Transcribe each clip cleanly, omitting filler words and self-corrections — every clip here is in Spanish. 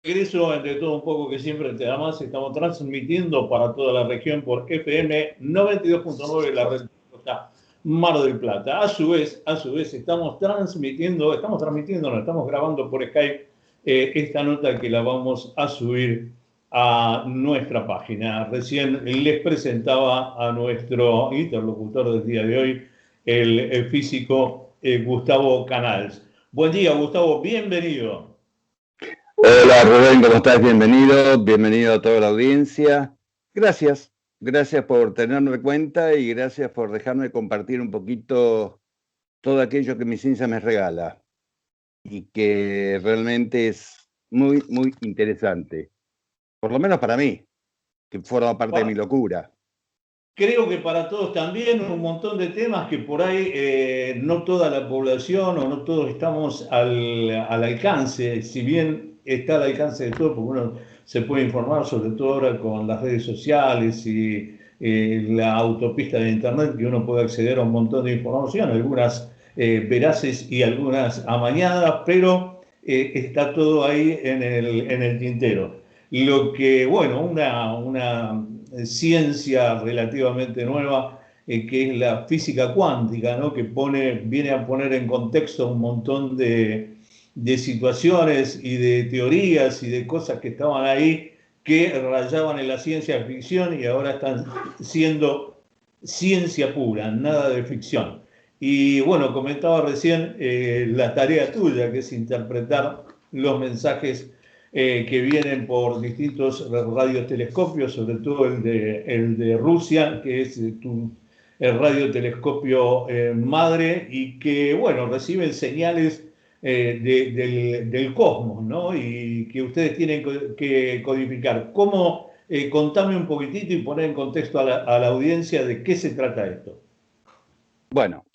Regreso entre todo un poco que siempre te da más. Estamos transmitiendo para toda la región por FM 92.9, la red Mar del Plata. A su vez, estamos transmitiendo, no, estamos grabando por Skype esta nota que la vamos a subir a nuestra página. Recién les presentaba a nuestro interlocutor del día de hoy, el físico Gustavo Canals. Buen día, Gustavo, bienvenido. Hola Rubén, ¿cómo estás? Bienvenido a toda la audiencia. Gracias por tenerme en cuenta y gracias por dejarme compartir un poquito todo aquello que mi ciencia me regala y que realmente es muy, muy interesante. Por lo menos para mí, que forma parte de mi locura. Creo que para todos también un montón de temas que por ahí no toda la población o no todos estamos al alcance, si bien está al alcance de todos, porque uno se puede informar, sobre todo ahora con las redes sociales y la autopista de Internet, que uno puede acceder a un montón de información, algunas veraces y algunas amañadas, pero está todo ahí en el tintero. Lo que, bueno, una ciencia relativamente nueva, que es la física cuántica, ¿no? Que viene a poner en contexto un montón de situaciones y de teorías y de cosas que estaban ahí que rayaban en la ciencia ficción y ahora están siendo ciencia pura, nada de ficción. Y bueno, comentaba recién la tarea tuya, que es interpretar los mensajes que vienen por distintos radiotelescopios, sobre todo el de Rusia, que es el radiotelescopio madre, y que, bueno, reciben señales del cosmos, ¿no? Y que ustedes tienen que codificar. ¿Cómo? Contame un poquitito y poner en contexto a la audiencia de qué se trata esto. Bueno,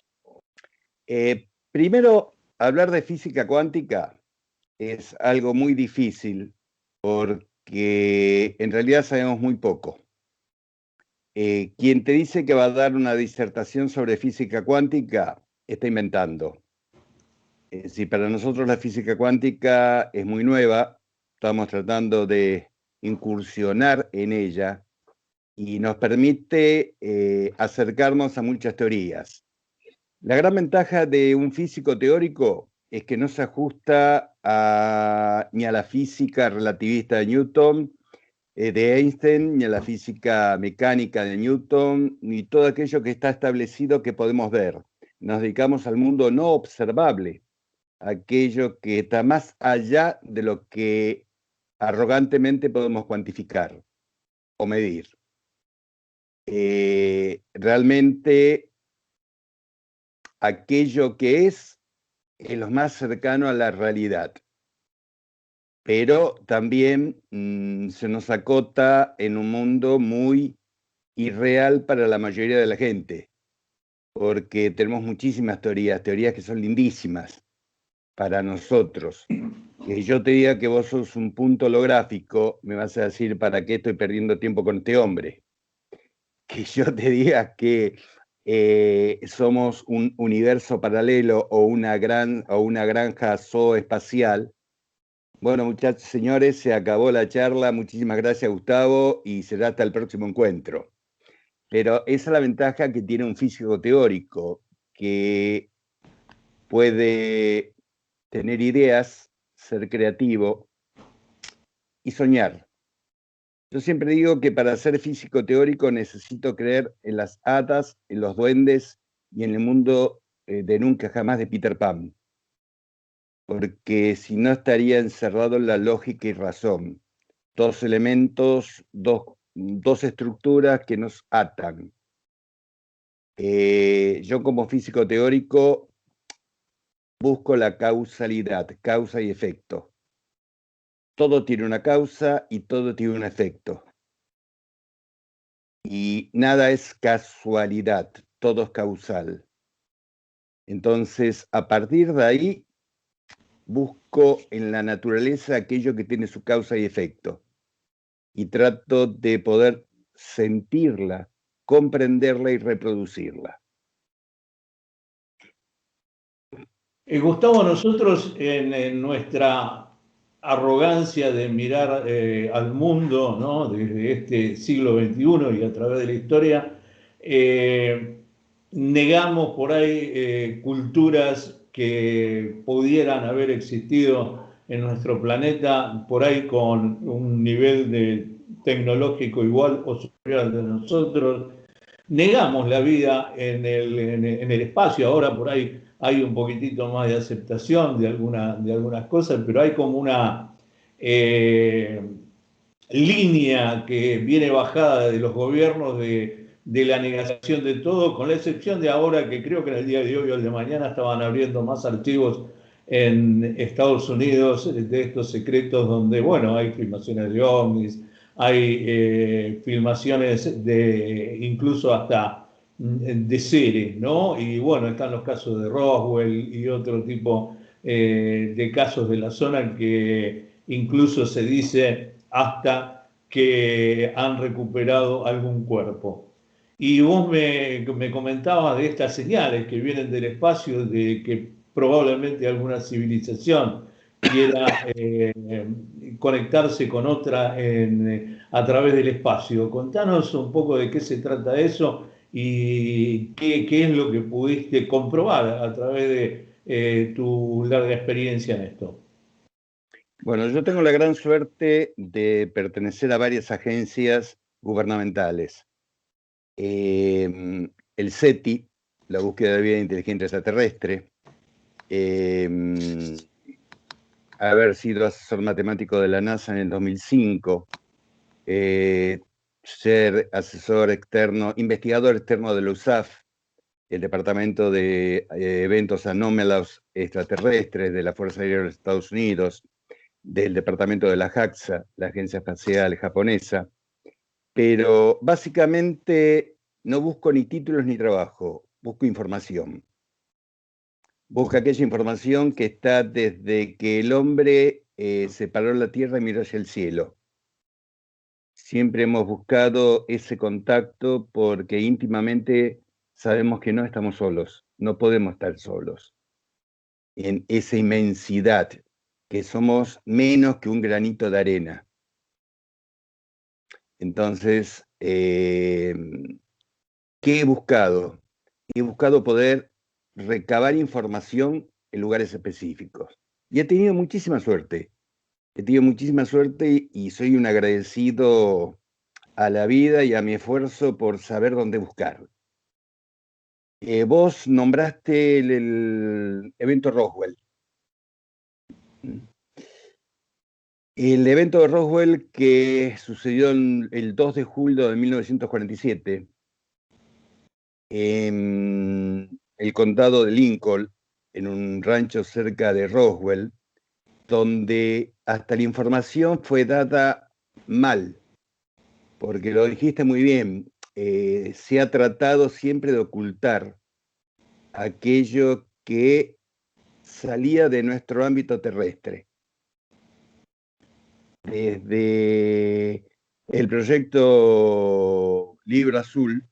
primero, hablar de física cuántica es algo muy difícil porque en realidad sabemos muy poco. Quien te dice que va a dar una disertación sobre física cuántica está inventando. Si para nosotros la física cuántica es muy nueva, estamos tratando de incursionar en ella y nos permite acercarnos a muchas teorías. La gran ventaja de un físico teórico es que no se ajusta ni a la física relativista de Newton, de Einstein, ni a la física mecánica de Newton, ni todo aquello que está establecido que podemos ver. Nos dedicamos al mundo no observable, aquello que está más allá de lo que arrogantemente podemos cuantificar o medir. Realmente aquello que es lo más cercano a la realidad, pero también se nos acota en un mundo muy irreal para la mayoría de la gente, porque tenemos muchísimas teorías que son lindísimas para nosotros. Que yo te diga que vos sos un punto holográfico, me vas a decir, ¿para qué estoy perdiendo tiempo con este hombre? Que yo te diga que somos un universo paralelo o una granja zooespacial. Bueno, muchachos, señores, se acabó la charla. Muchísimas gracias, Gustavo, y será hasta el próximo encuentro. Pero esa es la ventaja que tiene un físico teórico, que puede tener ideas, ser creativo y soñar. Yo siempre digo que para ser físico teórico necesito creer en las hadas, en los duendes y en el mundo de nunca jamás de Peter Pan, porque si no estaría encerrado en la lógica y razón. Dos elementos, dos estructuras que nos atan. Yo como físico teórico busco la causalidad, causa y efecto. Todo tiene una causa y todo tiene un efecto. Y nada es casualidad, todo es causal. Entonces, a partir de ahí, busco en la naturaleza aquello que tiene su causa y efecto. Y trato de poder sentirla, comprenderla y reproducirla. Gustavo, nosotros en nuestra arrogancia de mirar al mundo, ¿no? Desde este siglo XXI y a través de la historia, negamos por ahí culturas que pudieran haber existido en nuestro planeta, por ahí con un nivel tecnológico igual o superior al de nosotros. Negamos la vida en el espacio, ahora por ahí hay un poquitito más de aceptación de algunas cosas, pero hay como una eh, línea que viene bajada de los gobiernos de la negación de todo, con la excepción de ahora que creo que en el día de hoy o el de mañana estaban abriendo más archivos en Estados Unidos de estos secretos donde, bueno, hay filmaciones de ovnis, hay filmaciones de incluso hasta de seres, ¿no? Y bueno, están los casos de Roswell y otro tipo de casos de la zona que incluso se dice hasta que han recuperado algún cuerpo. Y vos me comentabas de estas señales que vienen del espacio, de que probablemente alguna civilización quiera conectarse con otra a través del espacio. Contanos un poco de qué se trata eso y qué es lo que pudiste comprobar a través de tu larga experiencia en esto. Bueno, yo tengo la gran suerte de pertenecer a varias agencias gubernamentales. El SETI, la búsqueda de vida inteligente extraterrestre, haber sido asesor matemático de la NASA en el 2005, ser asesor externo, investigador externo de la USAF, el Departamento de Eventos Anómalos Extraterrestres de la Fuerza Aérea de los Estados Unidos, del Departamento de la JAXA, la Agencia Espacial Japonesa, pero básicamente no busco ni títulos ni trabajo, busco información. Busco aquella información que está desde que el hombre se paró en la tierra y miró hacia el cielo. Siempre hemos buscado ese contacto porque íntimamente sabemos que no estamos solos, no podemos estar solos en esa inmensidad, que somos menos que un granito de arena. Entonces, ¿qué he buscado? He buscado poder recabar información en lugares específicos. Y he tenido muchísima suerte. He tenido muchísima suerte y soy un agradecido a la vida y a mi esfuerzo por saber dónde buscar. Vos nombraste el evento Roswell. El evento de Roswell que sucedió el 2 de julio de 1947 en el condado de Lincoln, en un rancho cerca de Roswell, donde hasta la información fue dada mal, porque lo dijiste muy bien, se ha tratado siempre de ocultar aquello que salía de nuestro ámbito terrestre. Desde el proyecto Libro Azul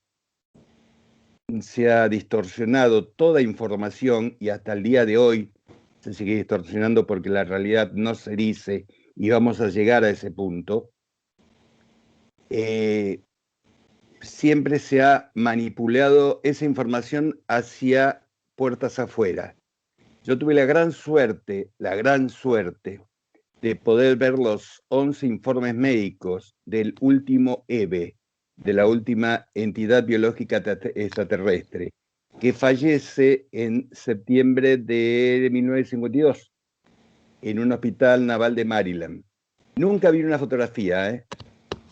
se ha distorsionado toda información y hasta el día de hoy se sigue distorsionando porque la realidad no se dice y vamos a llegar a ese punto. Siempre se ha manipulado esa información hacia puertas afuera. Yo tuve la gran suerte de poder ver los 11 informes médicos del último EVE, de la última entidad biológica extraterrestre, que fallece en septiembre de 1952 en un hospital naval de Maryland. Nunca vi una fotografía, ¿eh?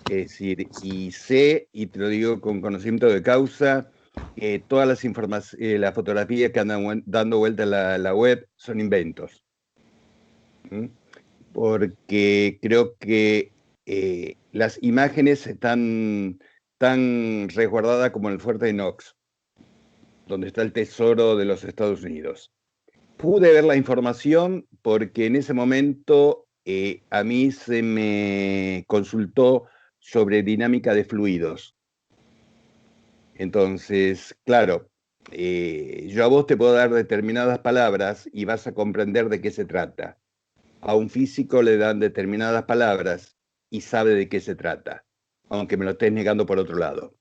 Es decir, y sé, y te lo digo con conocimiento de causa, que todas las fotografías que andan dando vuelta a la web son inventos. ¿Mm? Porque creo que las imágenes están tan resguardadas como en el fuerte de Knox, donde está el tesoro de los Estados Unidos. Pude ver la información porque en ese momento a mí se me consultó sobre dinámica de fluidos. Entonces, claro, yo a vos te puedo dar determinadas palabras y vas a comprender de qué se trata. a un físico le dan determinadas palabras y sabe de qué se trata, aunque me lo estés negando por otro lado.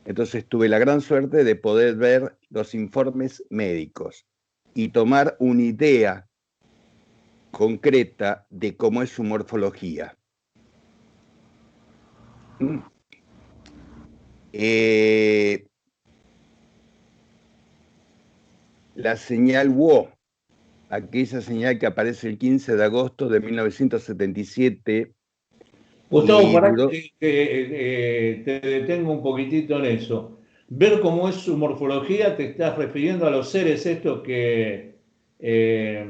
Entonces tuve la gran suerte de poder ver los informes médicos y tomar una idea concreta de cómo es su morfología. La señal WO, aquella señal que aparece el 15 de agosto de 1977 Gustavo, y para duró... que te detengo un poquitito en eso. Ver cómo es su morfología, te estás refiriendo a los seres estos que eh,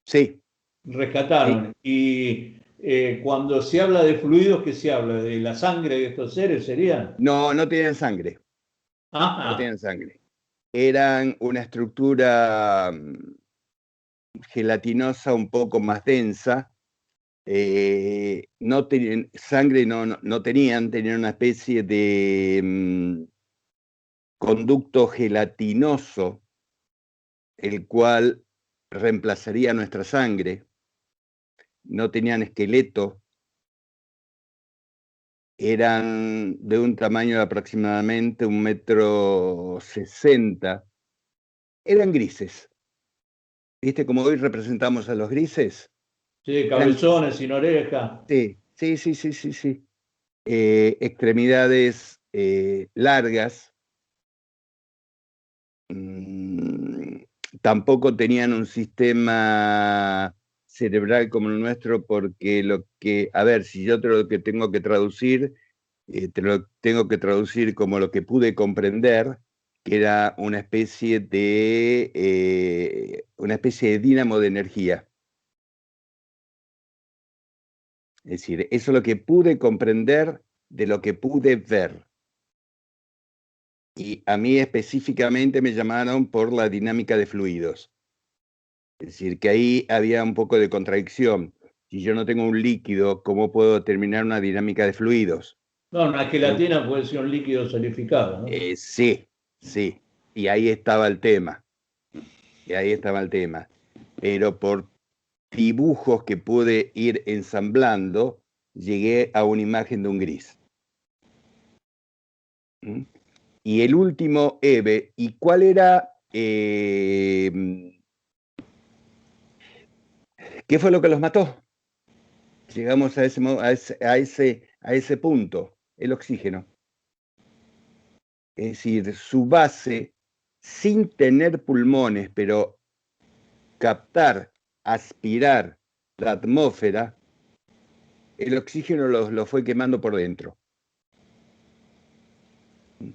Sí, sí. rescataron. Y cuando se habla de fluidos, ¿qué se habla? ¿De la sangre de estos seres serían? No, no tienen sangre, no Ajá. tienen sangre. Eran una estructura gelatinosa un poco más densa. No tenían sangre, no tenían una especie de conducto gelatinoso, el cual reemplazaría nuestra sangre. No tenían esqueleto, eran de un tamaño de aproximadamente 1,60 m. Eran grises. ¿Viste cómo hoy representamos a los grises? Sí, Eran grises. cabezones, sin oreja. Sí, sí, sí, sí, sí, sí. Extremidades largas. Mm, Tampoco tenían un sistema cerebral como el nuestro, porque a ver, si yo te lo que tengo que traducir, te lo tengo que traducir como lo que pude comprender, que era una especie de dínamo de energía. Es decir, eso es lo que pude comprender de lo que pude ver. Y a mí específicamente me llamaron por la dinámica de fluidos. Es decir, que ahí había un poco de contradicción. Si yo no tengo un líquido, ¿cómo puedo determinar una dinámica de fluidos? No, una Pero, gelatina puede ser un líquido solidificado, ¿no? sí, sí. Y ahí estaba el tema. Y ahí estaba el tema. Pero por dibujos que pude ir ensamblando, llegué a una imagen de un gris. ¿Mm? Y el último, Eve, ¿y cuál era? ¿Qué fue lo que los mató? Llegamos a ese punto, el oxígeno. Es decir, su base, sin tener pulmones, pero captar, aspirar la atmósfera, el oxígeno lo fue quemando por dentro.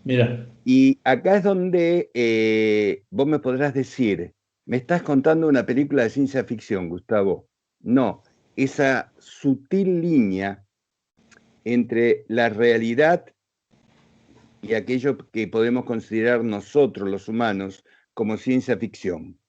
Mira. Y acá es donde vos me podrás decir, me estás contando una película de ciencia ficción, Gustavo. No, esa sutil línea entre la realidad y aquello que podemos considerar nosotros, los humanos, como ciencia ficción.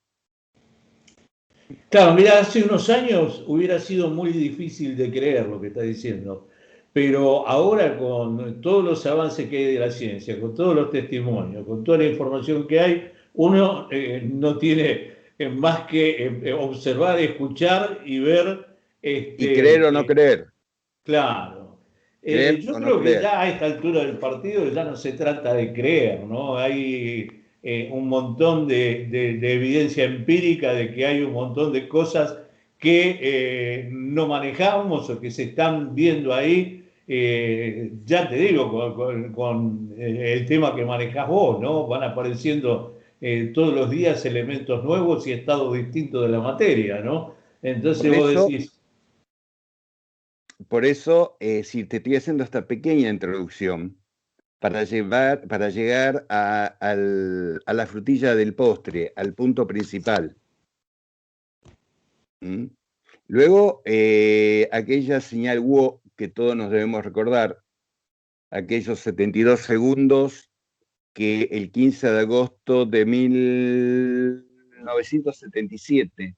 Claro, mira, hace unos años hubiera sido muy difícil de creer lo que está diciendo, pero ahora con todos los avances que hay de la ciencia, con todos los testimonios, con toda la información que hay, uno no tiene más que observar, escuchar y ver, Y creer o no que, creer, claro. creer Yo o no creo que creer. ya a esta altura del partido ya no se trata de creer, ¿no? Hay un montón de evidencia empírica de que hay un montón de cosas que no manejamos o que se están viendo ahí. Ya te digo, con el tema que manejás vos, ¿no? Van apareciendo todos los días elementos nuevos y estados distintos de la materia, ¿no? Entonces Por vos eso, decís, por eso, si te estoy haciendo esta pequeña introducción para llegar a la frutilla del postre, al punto principal. ¿Mm? Luego, aquella señal WO que todos nos debemos recordar, aquellos 72 segundos que el 15 de agosto de 1977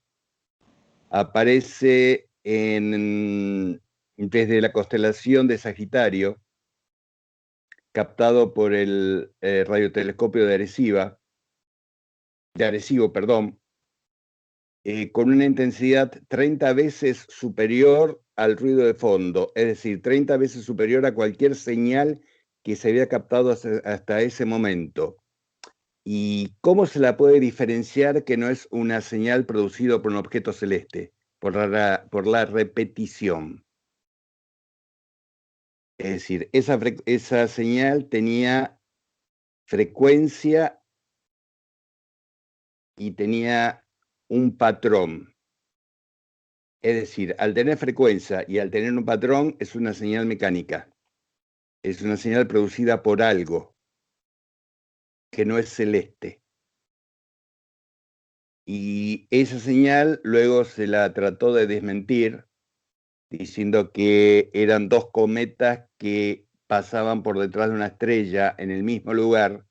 aparece desde la constelación de Sagitario, captado por el radiotelescopio de Arecibo, perdón, con una intensidad 30 veces superior al ruido de fondo, es decir, 30 veces superior a cualquier señal que se había captado hasta ese momento. ¿Y cómo se la puede diferenciar que no es una señal producida por un objeto celeste? Por la repetición. Es decir, esa señal tenía frecuencia y tenía un patrón. Es decir, al tener frecuencia y al tener un patrón es una señal mecánica. Es una señal producida por algo que no es celeste. Y esa señal luego se la trató de desmentir diciendo que eran dos cometas que pasaban por detrás de una estrella en el mismo lugar,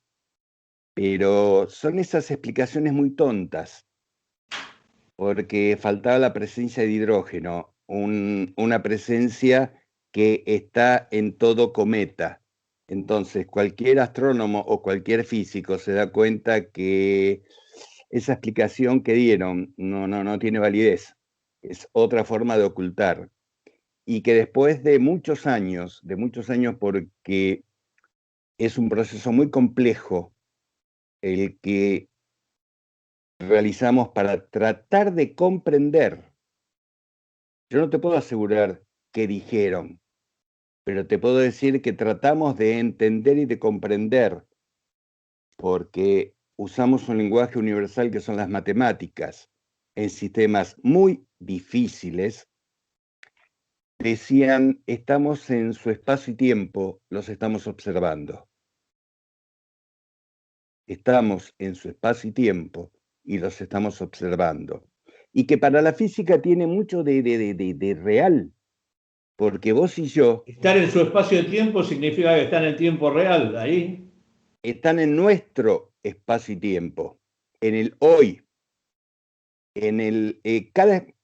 pero son esas explicaciones muy tontas, porque faltaba la presencia de hidrógeno, una presencia que está en todo cometa. Entonces, cualquier astrónomo o cualquier físico se da cuenta que esa explicación que dieron no tiene validez. Es otra forma de ocultar. Y que después de muchos años porque es un proceso muy complejo el que realizamos para tratar de comprender. Yo no te puedo asegurar qué dijeron, pero te puedo decir que tratamos de entender y de comprender, porque usamos un lenguaje universal que son las matemáticas. En sistemas muy difíciles, decían, estamos en su espacio y tiempo, los estamos observando. Estamos en su espacio y tiempo y los estamos observando. Y que para la física tiene mucho de real, porque vos y yo Estar en su espacio de tiempo significa que está en el tiempo real, ahí. están en nuestro espacio y tiempo, en el hoy,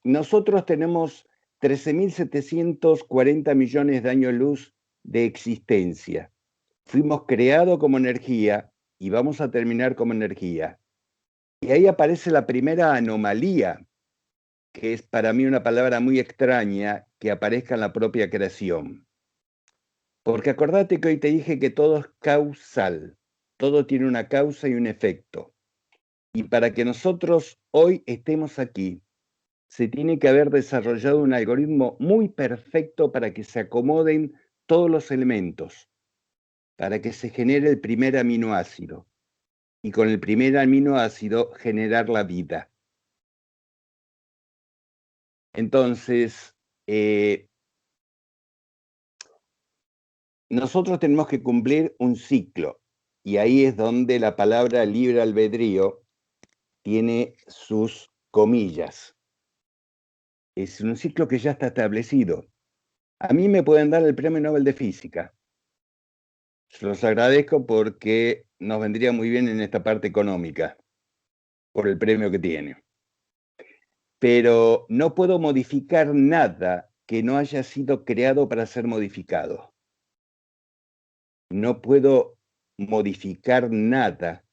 nosotros tenemos 13.740 millones de años luz de existencia. Fuimos creados como energía y vamos a terminar como energía. Y ahí aparece la primera anomalía, que es para mí una palabra muy extraña que aparezca en la propia creación. Porque acordate que hoy te dije que todo es causal, todo tiene una causa y un efecto. Y para que nosotros hoy estemos aquí, se tiene que haber desarrollado un algoritmo muy perfecto para que se acomoden todos los elementos, para que se genere el primer aminoácido. Y con el primer aminoácido generar la vida. Entonces, nosotros tenemos que cumplir un ciclo. Y ahí es donde la palabra libre albedrío tiene sus comillas. Es un ciclo que ya está establecido. A mí me pueden dar el Premio Nobel de Física. Se los agradezco porque nos vendría muy bien en esta parte económica, por el premio que tiene. Pero no puedo modificar nada que no haya sido creado para ser modificado. No puedo modificar nada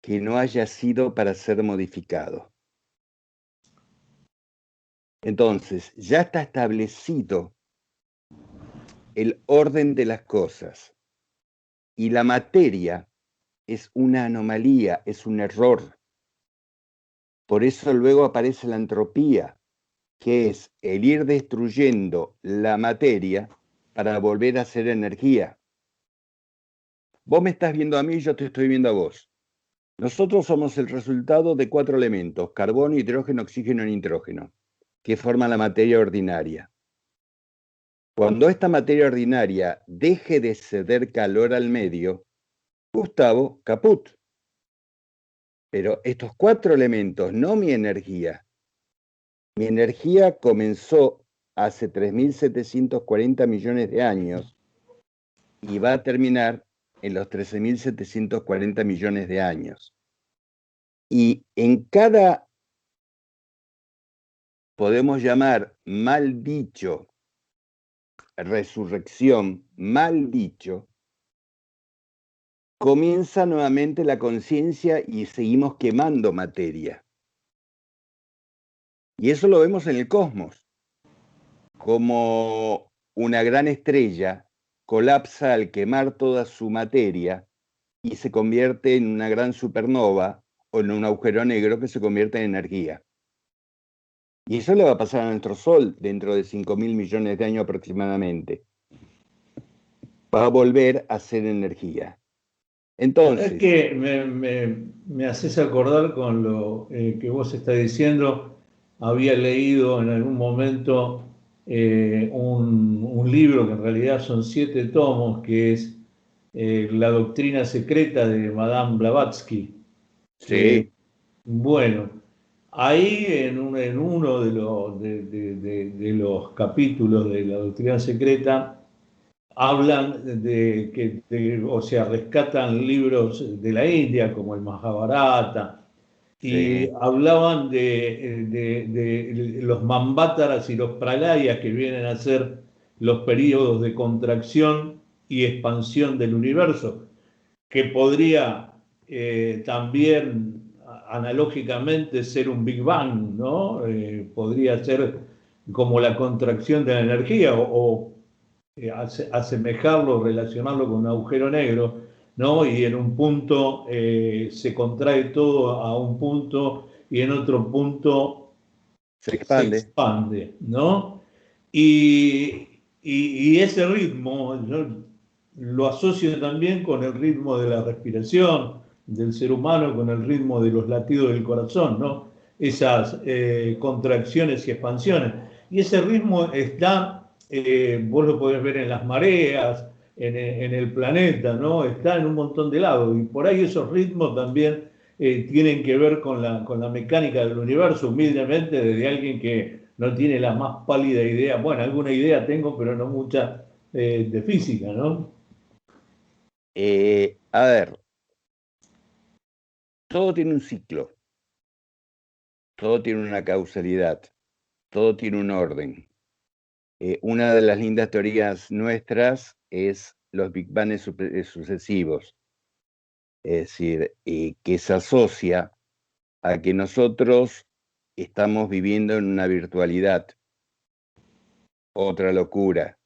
que no haya sido para ser modificado. Entonces, ya está establecido el orden de las cosas y la materia es una anomalía, es un error. Por eso luego aparece la entropía, que es el ir destruyendo la materia para volver a ser energía. Vos me estás viendo a mí y yo te estoy viendo a vos. Nosotros somos el resultado de 4 elementos, carbono, hidrógeno, oxígeno y nitrógeno, que forman la materia ordinaria. Cuando esta materia ordinaria deje de ceder calor al medio, Gustavo, caput. Pero estos 4 elementos, no mi energía comenzó hace 3.740 millones de años y va a terminar en los 13.740 millones de años. Y en cada, podemos llamar mal dicho, resurrección, mal dicho, comienza nuevamente la conciencia y seguimos quemando materia. Y eso lo vemos en el cosmos, como una gran estrella colapsa al quemar toda su materia y se convierte en una gran supernova o en un agujero negro que se convierte en energía. Y eso le va a pasar a nuestro Sol dentro de 5.000 millones de años aproximadamente. Va a volver a ser energía. Es Entonces, que me haces acordar con lo que vos estás diciendo. Había leído en algún momento un libro que en realidad son 7 tomos, que es La doctrina secreta de Madame Blavatsky. Eh, sí, bueno, ahí en uno de los capítulos de la doctrina secreta hablan de que, o sea, rescatan libros de la India como el Mahabharata y sí, hablaban de los Manvátaras y los Pralayas, que vienen a ser los periodos de contracción y expansión del universo, que podría también analógicamente ser un Big Bang, ¿no? Podría ser como la contracción de la energía o asemejarlo, relacionarlo con un agujero negro, ¿no? Y en un punto se contrae todo a un punto y en otro punto se se expande. expande, ¿no? Y ese ritmo yo lo asocio también con el ritmo de la respiración del ser humano, con el ritmo de los latidos del corazón, ¿no? Esas contracciones y expansiones. Y ese ritmo está, vos lo podés ver en las mareas, en el planeta, ¿no? Está en un montón de lados. Y por ahí esos ritmos también tienen que ver con la mecánica del universo, humildemente, desde alguien que no tiene la más pálida idea. Bueno, alguna idea tengo, pero no mucha de física, ¿no? A ver, todo tiene un ciclo, todo tiene una causalidad, todo tiene un orden. Una de las lindas teorías nuestras es los Big Bangs sucesivos, es decir, que se asocia a que nosotros estamos viviendo en una virtualidad, otra locura,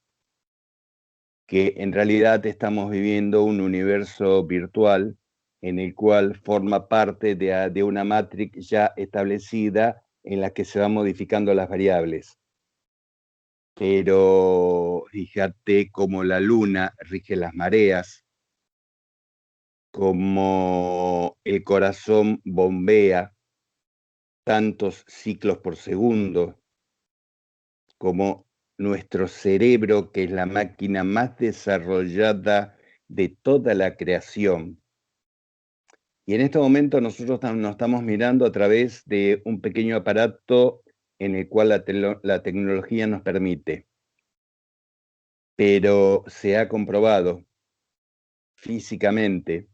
que en realidad estamos viviendo un universo virtual en el cual forma parte de una matrix ya establecida en la que se van modificando las variables. Pero fíjate cómo la luna rige las mareas, cómo el corazón bombea tantos ciclos por segundo, como nuestro cerebro, que es la máquina más desarrollada de toda la creación. Y en este momento nosotros nos estamos mirando a través de un pequeño aparato en el cual la tecnología nos permite. Pero se ha comprobado físicamente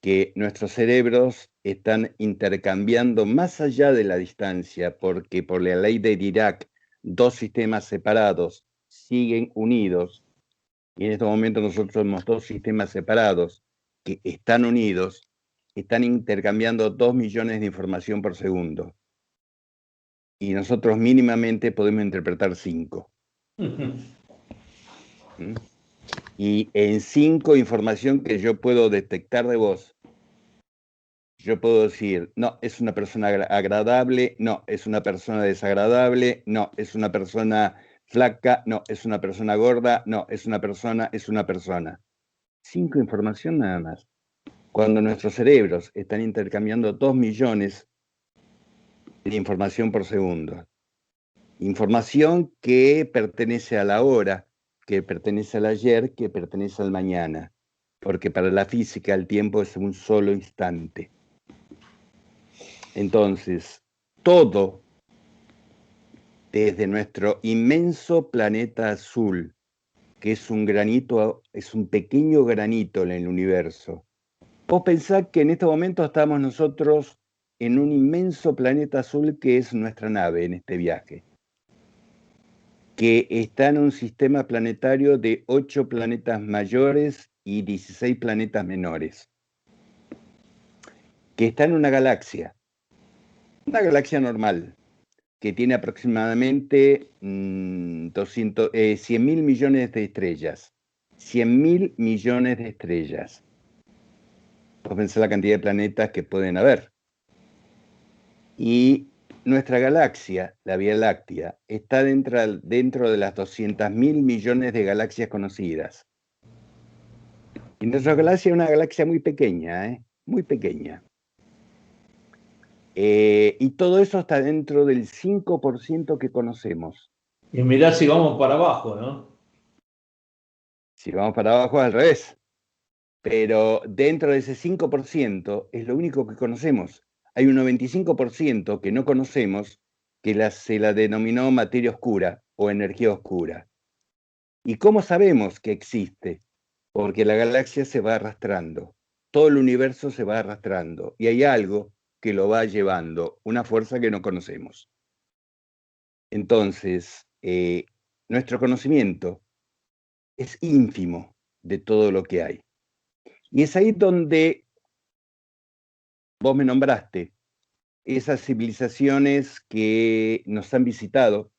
que nuestros cerebros están intercambiando más allá de la distancia, porque por la ley de Dirac, dos sistemas separados siguen unidos, y en este momento nosotros somos dos sistemas separados que están unidos, están intercambiando 2 millones de información por segundo. Y nosotros mínimamente podemos interpretar 5. ¿Mm? Y en 5 información que yo puedo detectar de vos, yo puedo decir, no, es una persona agradable, no, es una persona desagradable, no, es una persona flaca, no, es una persona gorda, no, es una persona, es una persona. 5 información nada más. Cuando nuestros cerebros están intercambiando 2 millones de información por segundo. Información que pertenece a la hora, que pertenece al ayer, que pertenece al mañana. Porque para la física el tiempo es un solo instante. Entonces, todo desde nuestro inmenso planeta azul, que es un granito, es un pequeño granito en el universo. Vos pensás que en este momento estamos nosotros en un inmenso planeta azul que es nuestra nave en este viaje, que está en un sistema planetario de 8 planetas mayores y 16 planetas menores, que está en una galaxia normal, que tiene aproximadamente 100.000 millones de estrellas. 100.000 millones de estrellas. Vos pensá la cantidad de planetas que pueden haber. Y nuestra galaxia, la Vía Láctea, está dentro de las 200.000 millones de galaxias conocidas. Y nuestra galaxia es una galaxia muy pequeña, muy pequeña. Y todo eso está dentro del 5% que conocemos. Y mirá si vamos para abajo, ¿no? Si vamos para abajo es al revés. Pero dentro de ese 5% es lo único que conocemos. Hay un 95% que no conocemos, que se la denominó materia oscura o energía oscura. ¿Y cómo sabemos que existe? Porque la galaxia se va arrastrando, todo el universo se va arrastrando y hay algo que lo va llevando, una fuerza que no conocemos. Entonces, nuestro conocimiento es ínfimo de todo lo que hay. Y es ahí donde vos me nombraste esas civilizaciones que nos han visitado,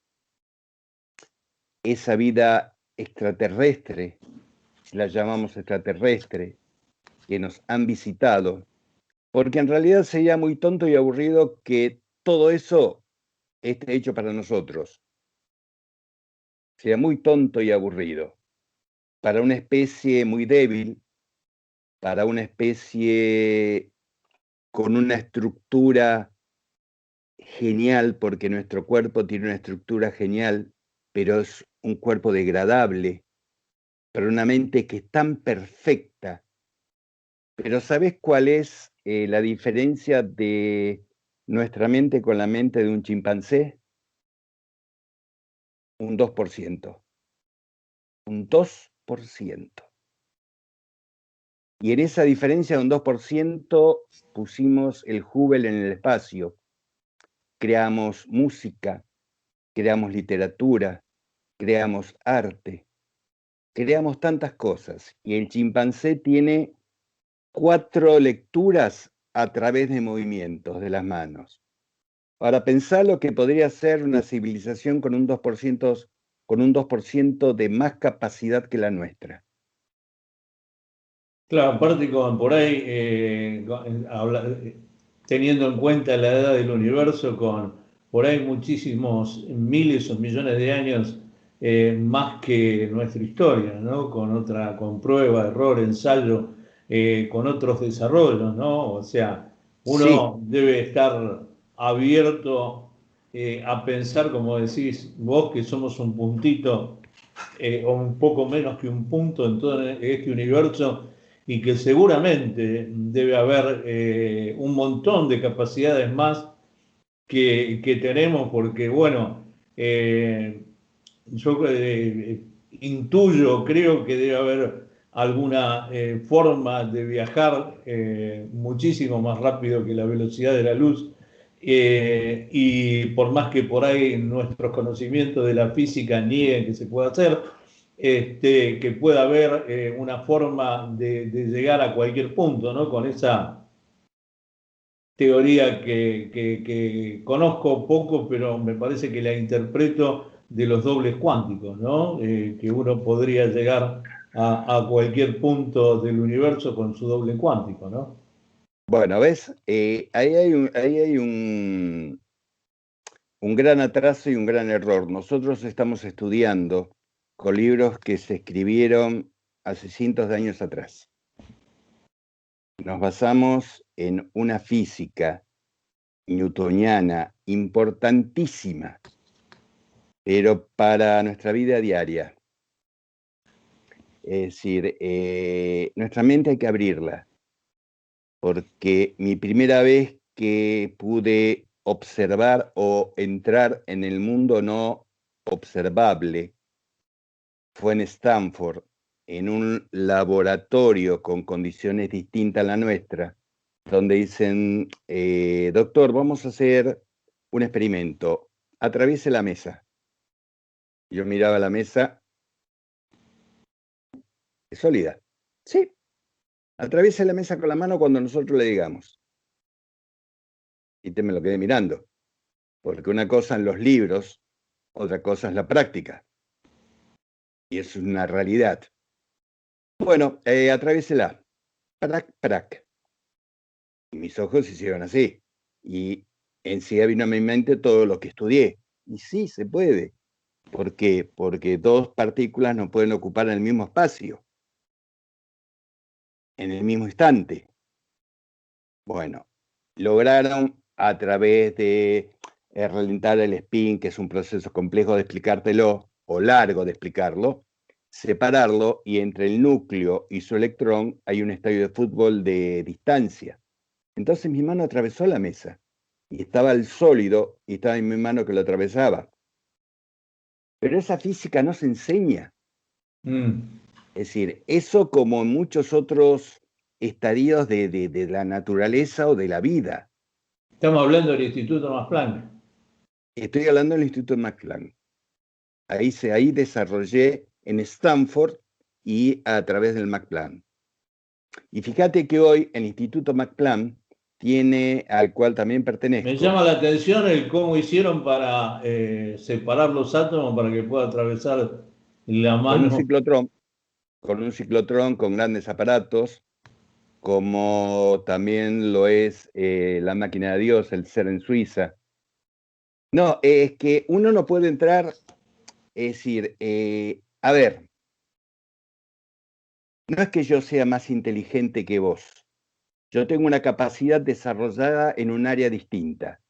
esa vida extraterrestre, si la llamamos extraterrestre, que nos han visitado, porque en realidad sería muy tonto y aburrido que todo eso esté hecho para nosotros. Sería muy tonto y aburrido. Para una especie muy débil, para una especie con una estructura genial, porque nuestro cuerpo tiene una estructura genial, pero es un cuerpo degradable, para una mente que es tan perfecta. Pero ¿sabes cuál es la diferencia de nuestra mente con la mente de un chimpancé? Un 2%. Un 2%. Y en esa diferencia de un 2% pusimos el Hubble en el espacio. Creamos música, creamos literatura, creamos arte, creamos tantas cosas. Y el chimpancé tiene 4 lecturas a través de movimientos de las manos. Ahora, pensá lo que podría ser una civilización con un 2% de más capacidad que la nuestra. Claro, aparte por ahí, teniendo en cuenta la edad del universo, con por ahí muchísimos miles o millones de años más que nuestra historia, ¿no? Con prueba, error, ensayo, con otros desarrollos, ¿no? O sea, Sí, uno debe estar abierto a pensar, como decís vos, que somos un puntito o un poco menos que un punto en todo este universo y que seguramente debe haber un montón de capacidades más que tenemos porque, bueno, yo intuyo, creo que debe haber alguna forma de viajar muchísimo más rápido que la velocidad de la luz. Y por más que por ahí nuestros conocimientos de la física nieguen que se pueda hacer, que pueda haber una forma de llegar a cualquier punto, ¿no? Con esa teoría que conozco poco, pero me parece que la interpreto de los dobles cuánticos, ¿no? Que uno podría llegar a cualquier punto del universo con su doble cuántico, ¿no? bueno, ¿ves? Ahí hay un gran atraso y un gran error. Nosotros estamos estudiando con libros que se escribieron hace cientos de años atrás. Nos basamos en una física newtoniana importantísima, pero para nuestra vida diaria. Es decir, nuestra mente hay que abrirla, porque mi primera vez que pude observar o entrar en el mundo no observable fue en Stanford, en un laboratorio con condiciones distintas a la nuestra, donde dicen, doctor, vamos a hacer un experimento, atraviese la mesa. Yo miraba la mesa, es sólida. Sí, atraviese la mesa con la mano cuando nosotros le digamos. Y te me lo quedé mirando. porque una cosa en los libros, otra cosa es la práctica. Y eso es una realidad. Bueno, atraviésela. Prac, prac. Y mis ojos se hicieron así. Y enseguida vino a mi mente todo lo que estudié. Y sí, se puede. ¿Por qué? Porque dos partículas no pueden ocupar el mismo espacio, en el mismo instante. Bueno, lograron a través de relentar el spin, que es un proceso complejo de explicártelo, o largo de explicarlo, separarlo, y entre el núcleo y su electrón hay un estadio de fútbol de distancia. Entonces mi mano atravesó la mesa, y estaba el sólido, y estaba en mi mano que lo atravesaba. Pero esa física no se enseña. Es decir, eso como en muchos otros estadios de la naturaleza o de la vida. Estamos hablando del Instituto Max Planck. Estoy hablando del Instituto Max Planck. Ahí desarrollé en Stanford y a través del Max Planck. Y fíjate que hoy el Instituto Max Planck tiene, al cual también pertenezco. Me llama la atención el cómo hicieron para separar los átomos para que pueda atravesar la mano. Con un ciclotrón, con grandes aparatos, como también lo es la máquina de Dios, el CERN en Suiza. No, es que uno no puede entrar, es decir, a ver, no es que yo sea más inteligente que vos. Yo tengo una capacidad desarrollada en un área distinta.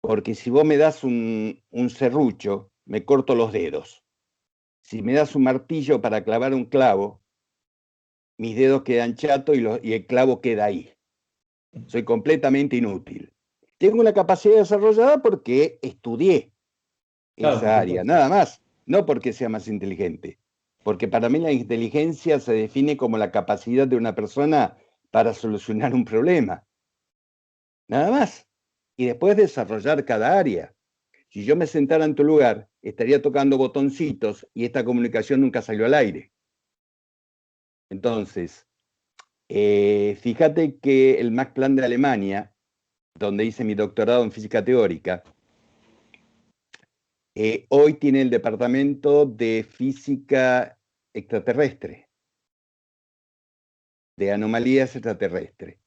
Porque si vos me das un serrucho, me corto los dedos. Si me das un martillo para clavar un clavo, mis dedos quedan chatos y el clavo queda ahí. Soy completamente inútil. Tengo una capacidad desarrollada porque estudié esa área, nada más. No porque sea más inteligente. Porque para mí la inteligencia se define como la capacidad de una persona para solucionar un problema. Nada más. Y después desarrollar cada área. Si yo me sentara en tu lugar, estaría tocando botoncitos y esta comunicación nunca salió al aire. Entonces, fíjate que el Max Planck de Alemania, donde hice mi doctorado en física teórica, hoy tiene el departamento de física extraterrestre, de anomalías extraterrestres,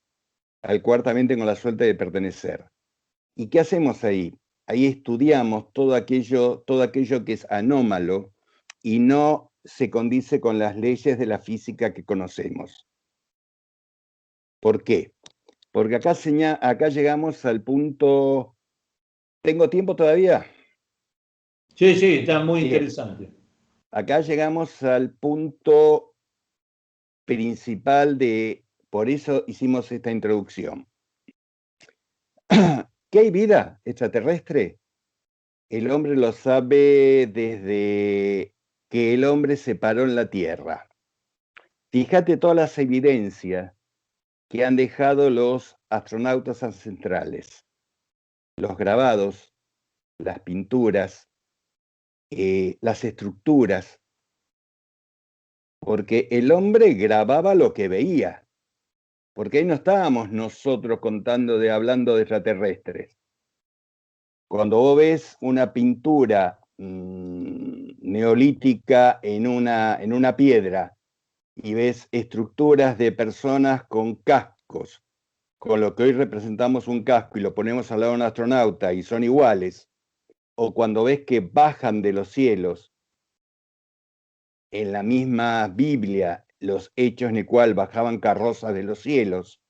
al cual también tengo la suerte de pertenecer. ¿Y qué hacemos ahí? Ahí estudiamos todo aquello que es anómalo y no se condice con las leyes de la física que conocemos. ¿Por qué? Porque acá llegamos al punto... ¿Tengo tiempo todavía? Sí, sí, está muy Bien. interesante. Acá llegamos al punto principal por eso hicimos esta introducción. ¿Qué hay vida extraterrestre? El hombre lo sabe desde que el hombre se paró en la Tierra. Fíjate todas las evidencias que han dejado los astronautas ancestrales. Los grabados, las pinturas, las estructuras. Porque el hombre grababa lo que veía. Porque ahí no estábamos nosotros hablando de extraterrestres. Cuando vos ves una pintura neolítica en una piedra y ves estructuras de personas con cascos, con lo que hoy representamos un casco y lo ponemos al lado de un astronauta y son iguales, o cuando ves que bajan de los cielos, en la misma Biblia, los hechos en el cual bajaban carrozas de los cielos,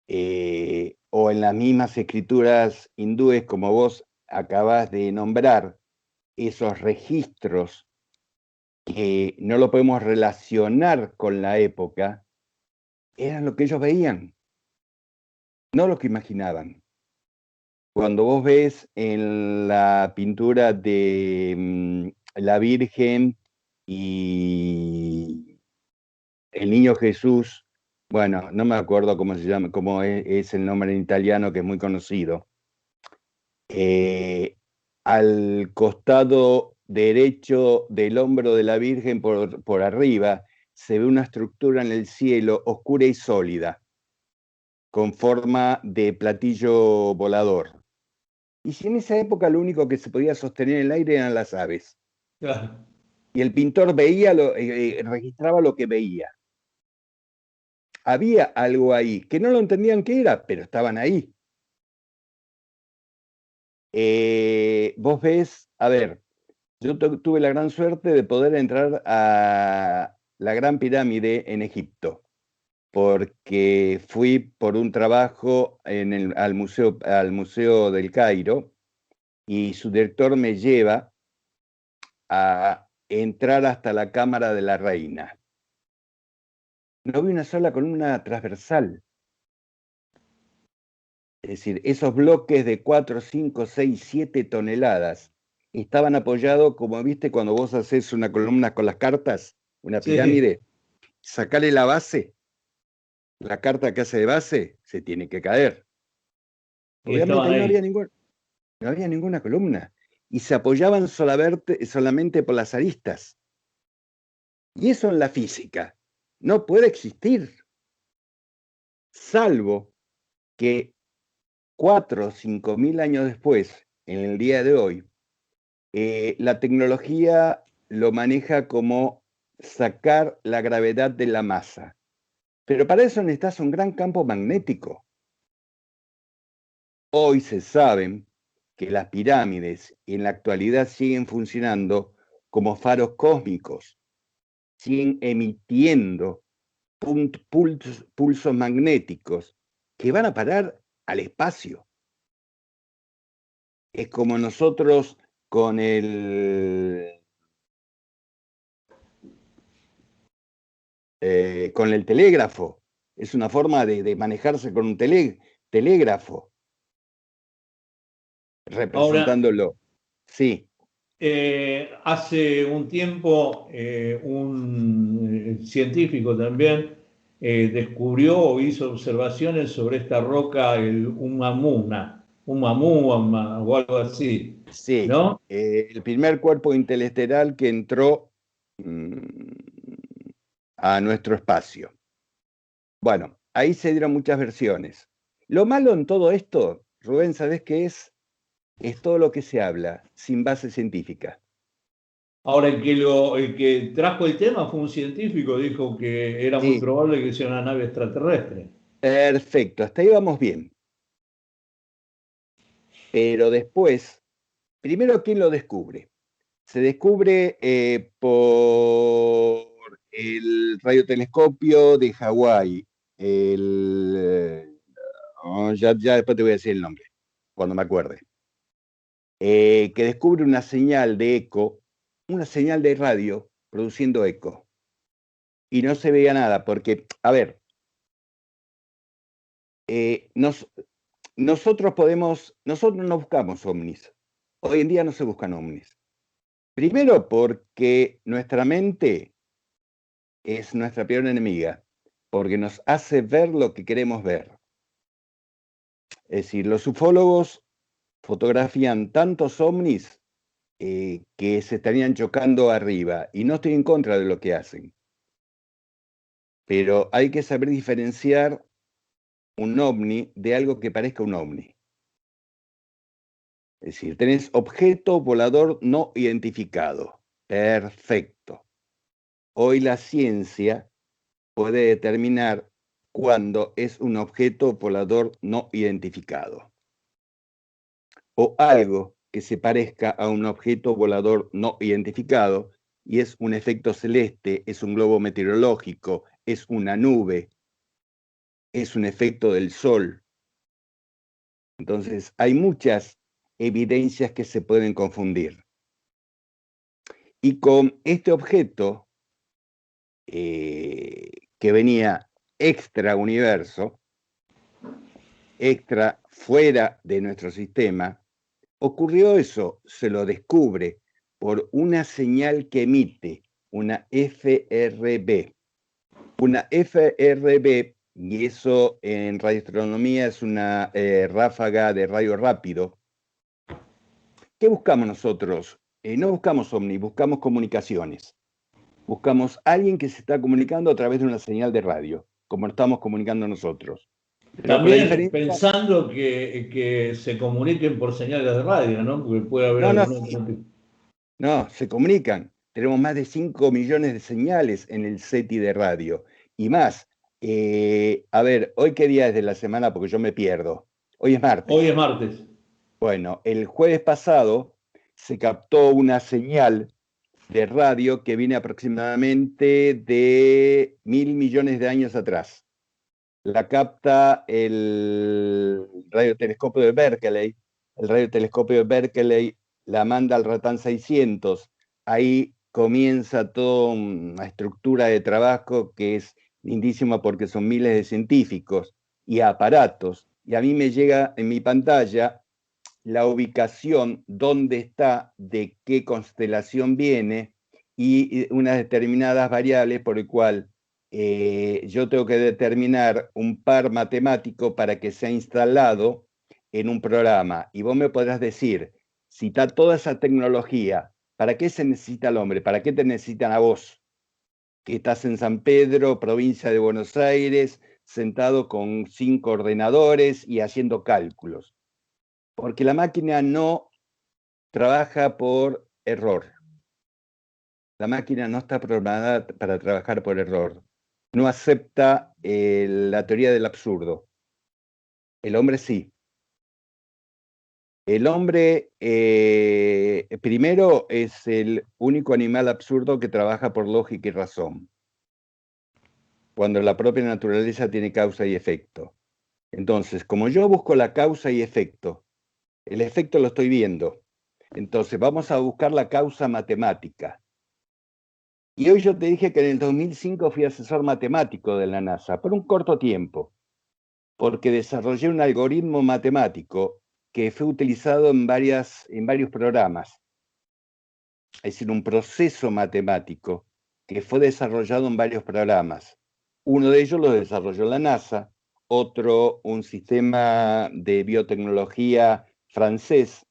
o en las mismas escrituras hindúes, como vos acabas de nombrar, esos registros que no lo podemos relacionar con la época, eran lo que ellos veían, no lo que imaginaban. Cuando vos ves en la pintura de la Virgen y el Niño Jesús, bueno, no me acuerdo cómo se llama, cómo es el nombre en italiano, que es muy conocido. Al costado derecho del hombro de la Virgen por arriba se ve una estructura en el cielo oscura y sólida, con forma de platillo volador. Y si en esa época lo único que se podía sostener en el aire eran las aves, Claro. y el pintor veía, registraba lo que veía. Había algo ahí, que no lo entendían qué era, pero estaban ahí. Vos ves, a ver, yo tuve la gran suerte de poder entrar a la Gran Pirámide en Egipto, porque fui por un trabajo al museo del Cairo, y su director me lleva a entrar hasta la cámara de la reina. No vi una sola columna transversal. Es decir, esos bloques de 4, 5, 6, 7 toneladas estaban apoyados, como viste cuando vos haces una columna con las cartas, una Sí, pirámide, sacale la base, la carta que hace de base, se tiene que caer. y Obviamente estaban ahí ahí. no había ninguna columna. Y se apoyaban solamente por las aristas. Y eso en la física no puede existir, salvo que 4 o 5 mil años después, en el día de hoy, la tecnología lo maneja como sacar la gravedad de la masa. Pero para eso necesitas un gran campo magnético. Hoy se sabe que las pirámides en la actualidad siguen funcionando como faros cósmicos, siguen emitiendo pulsos magnéticos que van a parar al espacio. Es como nosotros con con el telégrafo. Es una forma de manejarse con un telégrafo, Ahora, representándolo. Sí, hace un tiempo un científico también descubrió o hizo observaciones sobre esta roca, el Umamua o algo así, sí. ¿no? El primer cuerpo interestelar que entró a nuestro espacio. Bueno, ahí se dieron muchas versiones. Lo malo en todo esto, Rubén, ¿sabés qué es? Es todo lo que se habla sin base científica. Ahora, el que trajo el tema fue un científico, dijo que era muy Sí, probable que sea una nave extraterrestre. perfecto, hasta ahí vamos bien. Pero después, primero, ¿quién lo descubre? Se descubre por el radiotelescopio de Hawái. Ya después te voy a decir el nombre, cuando me acuerde. Que descubre una señal de eco, una señal de radio produciendo eco. Y no se veía nada, porque, a ver, eh, nos, nosotros no buscamos ovnis. Hoy en día no se buscan ovnis. Primero porque nuestra mente es nuestra peor enemiga, porque nos hace ver lo que queremos ver. Es decir, los ufólogos fotografían tantos ovnis que se estarían chocando arriba, y no estoy en contra de lo que hacen, pero hay que saber diferenciar un ovni de algo que parezca un ovni. Es decir, tenés objeto volador no identificado. Perfecto. Hoy la ciencia puede determinar cuándo es un objeto volador no identificado, o algo que se parezca a un objeto volador no identificado, y es un efecto celeste, es un globo meteorológico, es una nube, es un efecto del sol. Entonces, hay muchas evidencias que se pueden confundir. Y con este objeto que venía extra universo, extra fuera de nuestro sistema, ocurrió eso, se lo descubre por una señal que emite una FRB. Una FRB, y eso en radioastronomía es una ráfaga de radio rápido. ¿Qué buscamos nosotros? No buscamos ovni, buscamos comunicaciones. Buscamos a alguien que se está comunicando a través de una señal de radio, como estamos comunicando nosotros. Pero con la También diferencia, pensando que se comuniquen por señales de radio, ¿no? Porque puede haber no, no, algún sí, otro tipo. no, se comunican. Tenemos más de 5 millones de señales en el SETI de radio. Y más, a ver, ¿hoy qué día es de la semana? Porque yo me pierdo. Hoy es Hoy martes. es martes. Bueno, el jueves pasado se captó una señal de radio que viene aproximadamente de 1.000 millones de años atrás. La capta el radiotelescopio de Berkeley. El radiotelescopio de Berkeley la manda al Ratán 600. Ahí comienza toda una estructura de trabajo que es lindísima porque son miles de científicos y aparatos. Y a mí me llega en mi pantalla la ubicación, dónde está, de qué constelación viene y unas determinadas variables por el cual yo tengo que determinar un par matemático para que sea instalado en un programa. Y vos me podrás decir, si está toda esa tecnología, ¿para qué se necesita el hombre? ¿Para qué te necesitan a vos? Que estás en San Pedro, provincia de Buenos Aires, sentado con 5 ordenadores y haciendo cálculos. Porque la máquina no trabaja por error. La máquina no está programada para trabajar por error. No acepta la teoría del absurdo. El hombre sí. El hombre, primero, es el único animal absurdo que trabaja por lógica y razón, cuando la propia naturaleza tiene causa y efecto. Entonces, como yo busco la causa y efecto, el efecto lo estoy viendo. Entonces, vamos a buscar la causa matemática. Y hoy yo te dije que en el 2005 fui asesor matemático de la NASA por un corto tiempo, porque desarrollé un algoritmo matemático que fue utilizado en varios programas. Es decir, un proceso matemático que fue desarrollado en varios programas. Uno de ellos lo desarrolló la NASA, otro un sistema de biotecnología francés,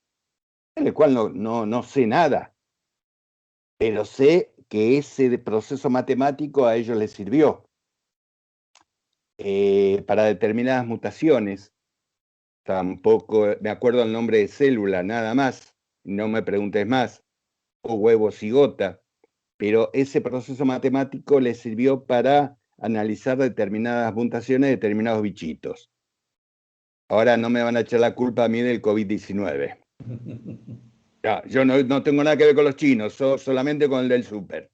en el cual no sé nada, pero sé que ese proceso matemático a ellos les sirvió para determinadas mutaciones. Tampoco me acuerdo el nombre de célula, nada más, no me preguntes más, o huevo cigota, pero ese proceso matemático les sirvió para analizar determinadas mutaciones de determinados bichitos. Ahora no me van a echar la culpa a mí del COVID-19. Ya, yo no tengo nada que ver con los chinos, solamente con el del súper.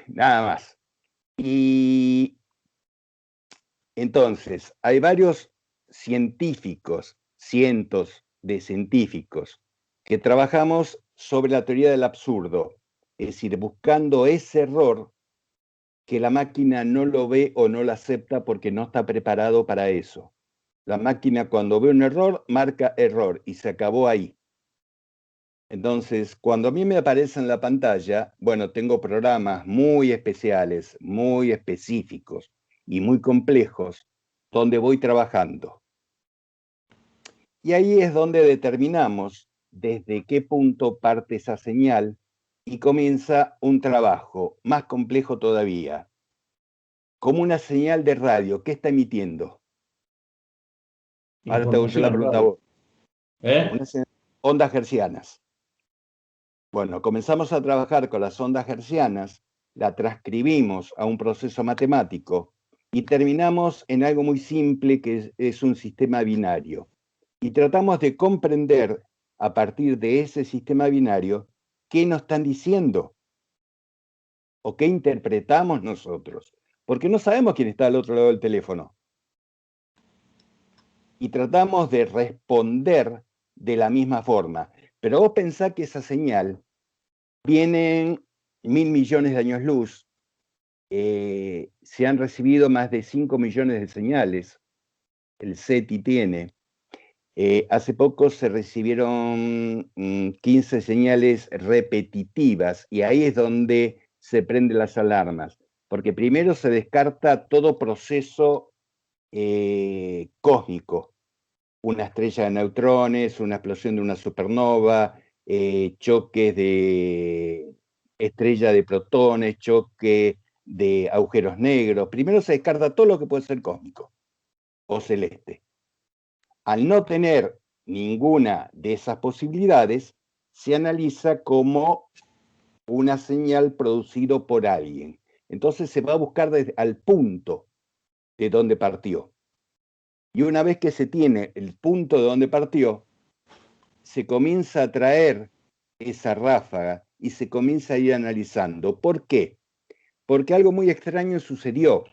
Nada más. Y entonces, hay varios científicos, cientos de científicos, que trabajamos sobre la teoría del absurdo, es decir, buscando ese error que la máquina no lo ve o no lo acepta porque no está preparado para eso. La máquina cuando ve un error, marca error y se acabó ahí. Entonces, cuando a mí me aparece en la pantalla, bueno, tengo programas muy especiales, muy específicos y muy complejos donde voy trabajando. Y ahí es donde determinamos desde qué punto parte esa señal y comienza un trabajo más complejo todavía, como una señal de radio. ¿Qué está emitiendo? Ahora te hago yo la Información pregunta a radio. vos. ¿Eh? Ondas hercianas. Bueno, comenzamos a trabajar con las ondas hercianas, la transcribimos a un proceso matemático y terminamos en algo muy simple que es un sistema binario. Y tratamos de comprender a partir de ese sistema binario qué nos están diciendo o qué interpretamos nosotros, porque no sabemos quién está al otro lado del teléfono. Y tratamos de responder de la misma forma. Pero vos pensás que esa señal viene 1.000 millones de años luz, se han recibido más de 5 millones de señales, el SETI tiene. Hace poco se recibieron 15 señales repetitivas y ahí es donde se prenden las alarmas, porque primero se descarta todo proceso cósmico, una estrella de neutrones, una explosión de una supernova, choques de estrella de protones, choque de agujeros negros. Primero se descarta todo lo que puede ser cósmico. o celeste. Al no tener ninguna de esas posibilidades, se analiza como una señal producido por alguien. Entonces se va a buscar al punto de donde partió. Y una vez que se tiene el punto de donde partió, se comienza a traer esa ráfaga y se comienza a ir analizando. ¿Por qué? Porque algo muy extraño sucedió.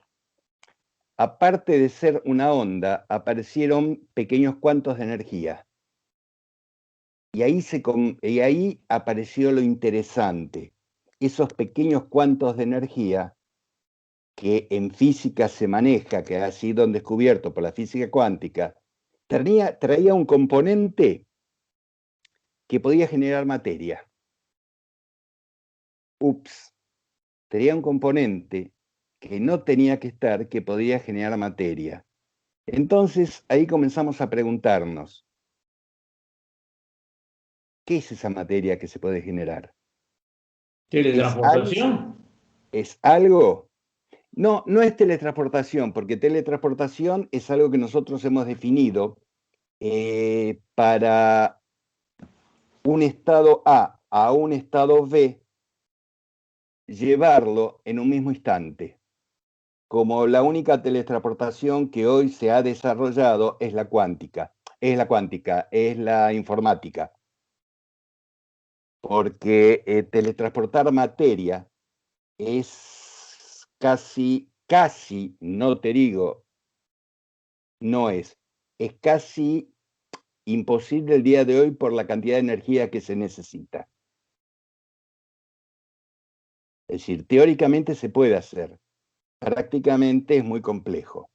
Aparte de ser una onda, aparecieron pequeños cuantos de energía. Y ahí apareció lo interesante. Esos pequeños cuantos de energía que en física se maneja, que ha sido descubierto por la física cuántica, traía un componente que podía generar materia. Ups, traía un componente que no tenía que estar, que podía generar materia. Entonces ahí comenzamos a preguntarnos, ¿qué es esa materia que se puede generar? ¿Teletransportación? ¿Es algo? No, no es teletransportación, porque teletransportación es algo que nosotros hemos definido para un estado A un estado B, llevarlo en un mismo instante. Como la única teletransportación que hoy se ha desarrollado es la cuántica, es la informática. Porque teletransportar materia es casi, no te digo, no es casi imposible el día de hoy por la cantidad de energía que se necesita. Es decir, teóricamente se puede hacer, prácticamente es muy complejo.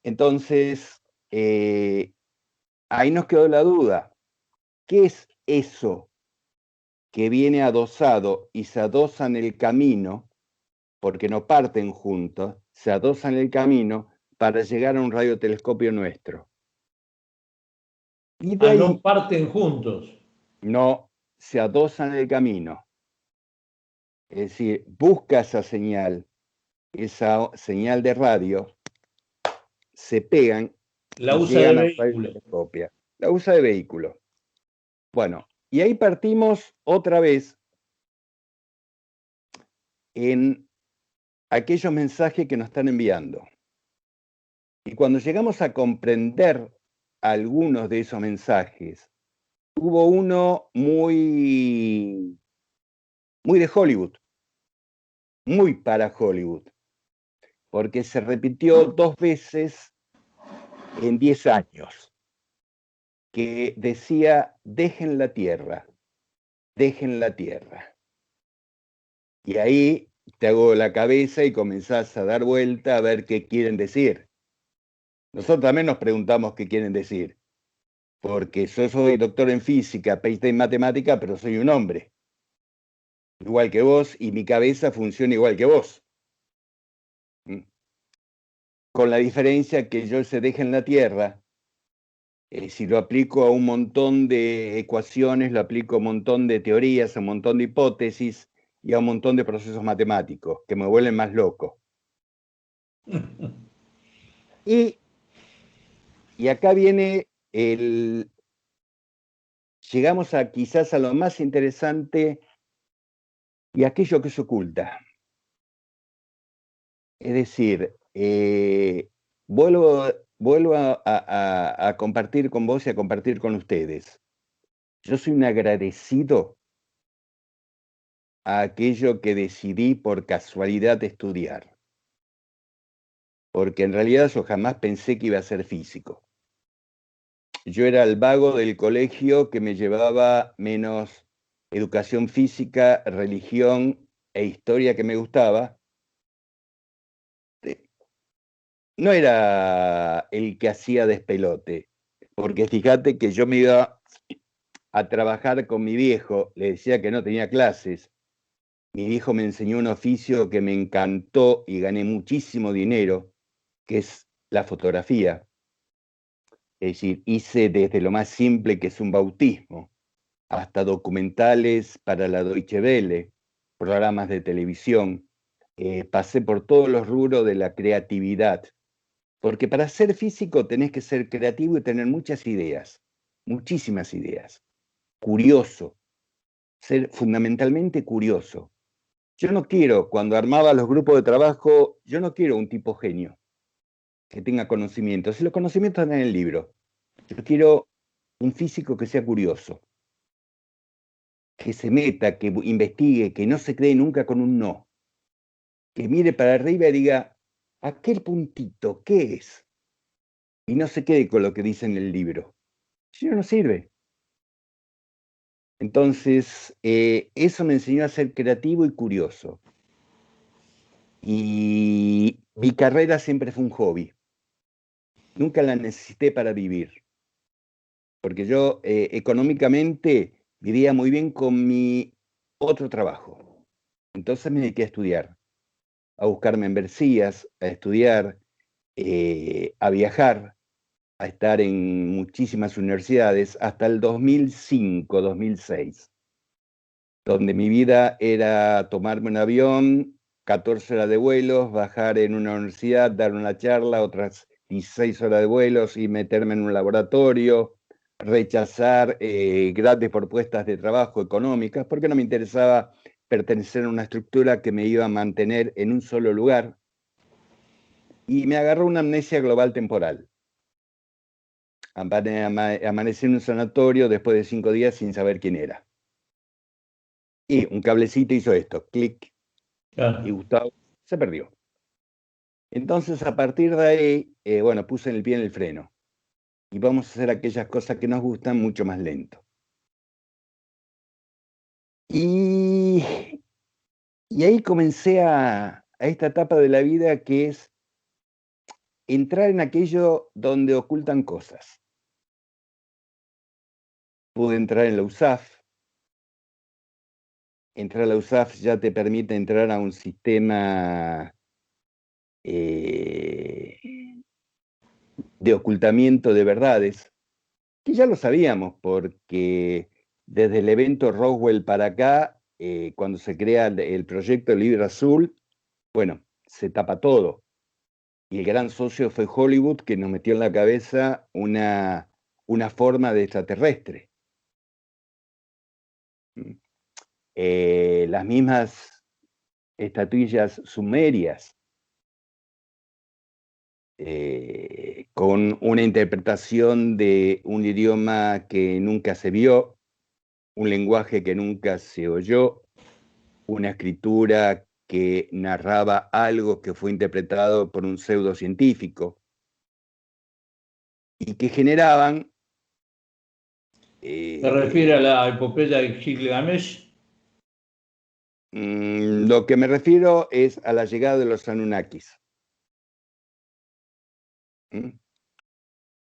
Entonces, ahí nos quedó la duda. ¿Qué es eso que viene adosado y se adosa en el camino, porque no parten juntos, se adosan en el camino para llegar a un radiotelescopio nuestro? Y de No ahí parten juntos. no se adosan en el camino. Es decir, busca esa señal de radio, se pegan La y usa de llegan al vehículo. radiotelescopio. La usa de vehículo. Bueno, y ahí partimos otra vez en aquellos mensajes que nos están enviando. Y cuando llegamos a comprender algunos de esos mensajes, hubo uno muy de Hollywood, muy para Hollywood, porque se repitió 2 veces en 10 años, que decía, dejen la tierra, dejen la tierra. Y ahí te hago la cabeza y comenzás a dar vuelta a ver qué quieren decir. Nosotros también nos preguntamos qué quieren decir, porque yo soy doctor en física, PhD en matemática, pero soy un hombre, igual que vos, y mi cabeza funciona igual que vos. Con la diferencia que yo se deja en la Tierra, si lo aplico a un montón de ecuaciones, lo aplico a un montón de teorías, a un montón de hipótesis y a un montón de procesos matemáticos que me vuelven más loco. Y acá viene llegamos a quizás a lo más interesante y aquello que se oculta. Es decir, vuelvo a compartir con vos y a compartir con ustedes. Yo soy un agradecido a aquello que decidí por casualidad estudiar, porque en realidad yo jamás pensé que iba a ser físico. Yo era el vago del colegio que me llevaba menos educación física, religión e historia que me gustaba. No era el que hacía despelote, porque fíjate que yo me iba a trabajar con mi viejo, le decía que no tenía clases. Mi viejo me enseñó un oficio que me encantó y gané muchísimo dinero, que es la fotografía. Es decir, hice desde lo más simple, que es un bautismo, hasta documentales para la Deutsche Welle, programas de televisión. Pasé por todos los rubros de la creatividad. Porque para ser físico tenés que ser creativo y tener muchas ideas, muchísimas ideas. Curioso, ser fundamentalmente curioso. Yo no quiero, cuando armaba los grupos de trabajo, yo no quiero un tipo genio que tenga conocimientos. Si los conocimientos están en el libro, yo quiero un físico que sea curioso, que se meta, que investigue, que no se cree nunca con un no, que mire para arriba y diga, aquel puntito, ¿qué es? Y no se quede con lo que dice en el libro. Si no, no sirve. Entonces, eso me enseñó a ser creativo y curioso. Y mi carrera siempre fue un hobby. Nunca la necesité para vivir. Porque yo económicamente vivía muy bien con mi otro trabajo. Entonces me dediqué a estudiar, a buscar membresías, a estudiar, a viajar, a estar en muchísimas universidades hasta el 2005, 2006, donde mi vida era tomarme un avión, 14 horas de vuelos, bajar en una universidad, dar una charla, otras 16 horas de vuelos y meterme en un laboratorio, rechazar grandes propuestas de trabajo económicas, porque no me interesaba pertenecer a una estructura que me iba a mantener en un solo lugar. Y me agarró una amnesia global temporal. Amanecí en un sanatorio después de 5 días sin saber quién era. Y un cablecito hizo esto, clic, y Gustavo se perdió. Entonces, a partir de ahí, bueno, puse el pie en el freno. Y vamos a hacer aquellas cosas que nos gustan mucho más lento. Y, y ahí comencé a esta etapa de la vida que es entrar en aquello donde ocultan cosas. Pude entrar en la USAF. Entrar a la USAF ya te permite entrar a un sistema de ocultamiento de verdades, que ya lo sabíamos, porque desde el evento Roswell para acá, cuando se crea el proyecto Libro Azul, bueno, se tapa todo. Y el gran socio fue Hollywood, que nos metió en la cabeza una forma de extraterrestre. Las mismas estatuillas sumerias, con una interpretación de un idioma que nunca se vio, un lenguaje que nunca se oyó, una escritura que narraba algo que fue interpretado por un pseudocientífico y que generaban... ¿Se refiere a la epopeya de Gilgamesh? Lo que me refiero es a la llegada de los Anunnakis.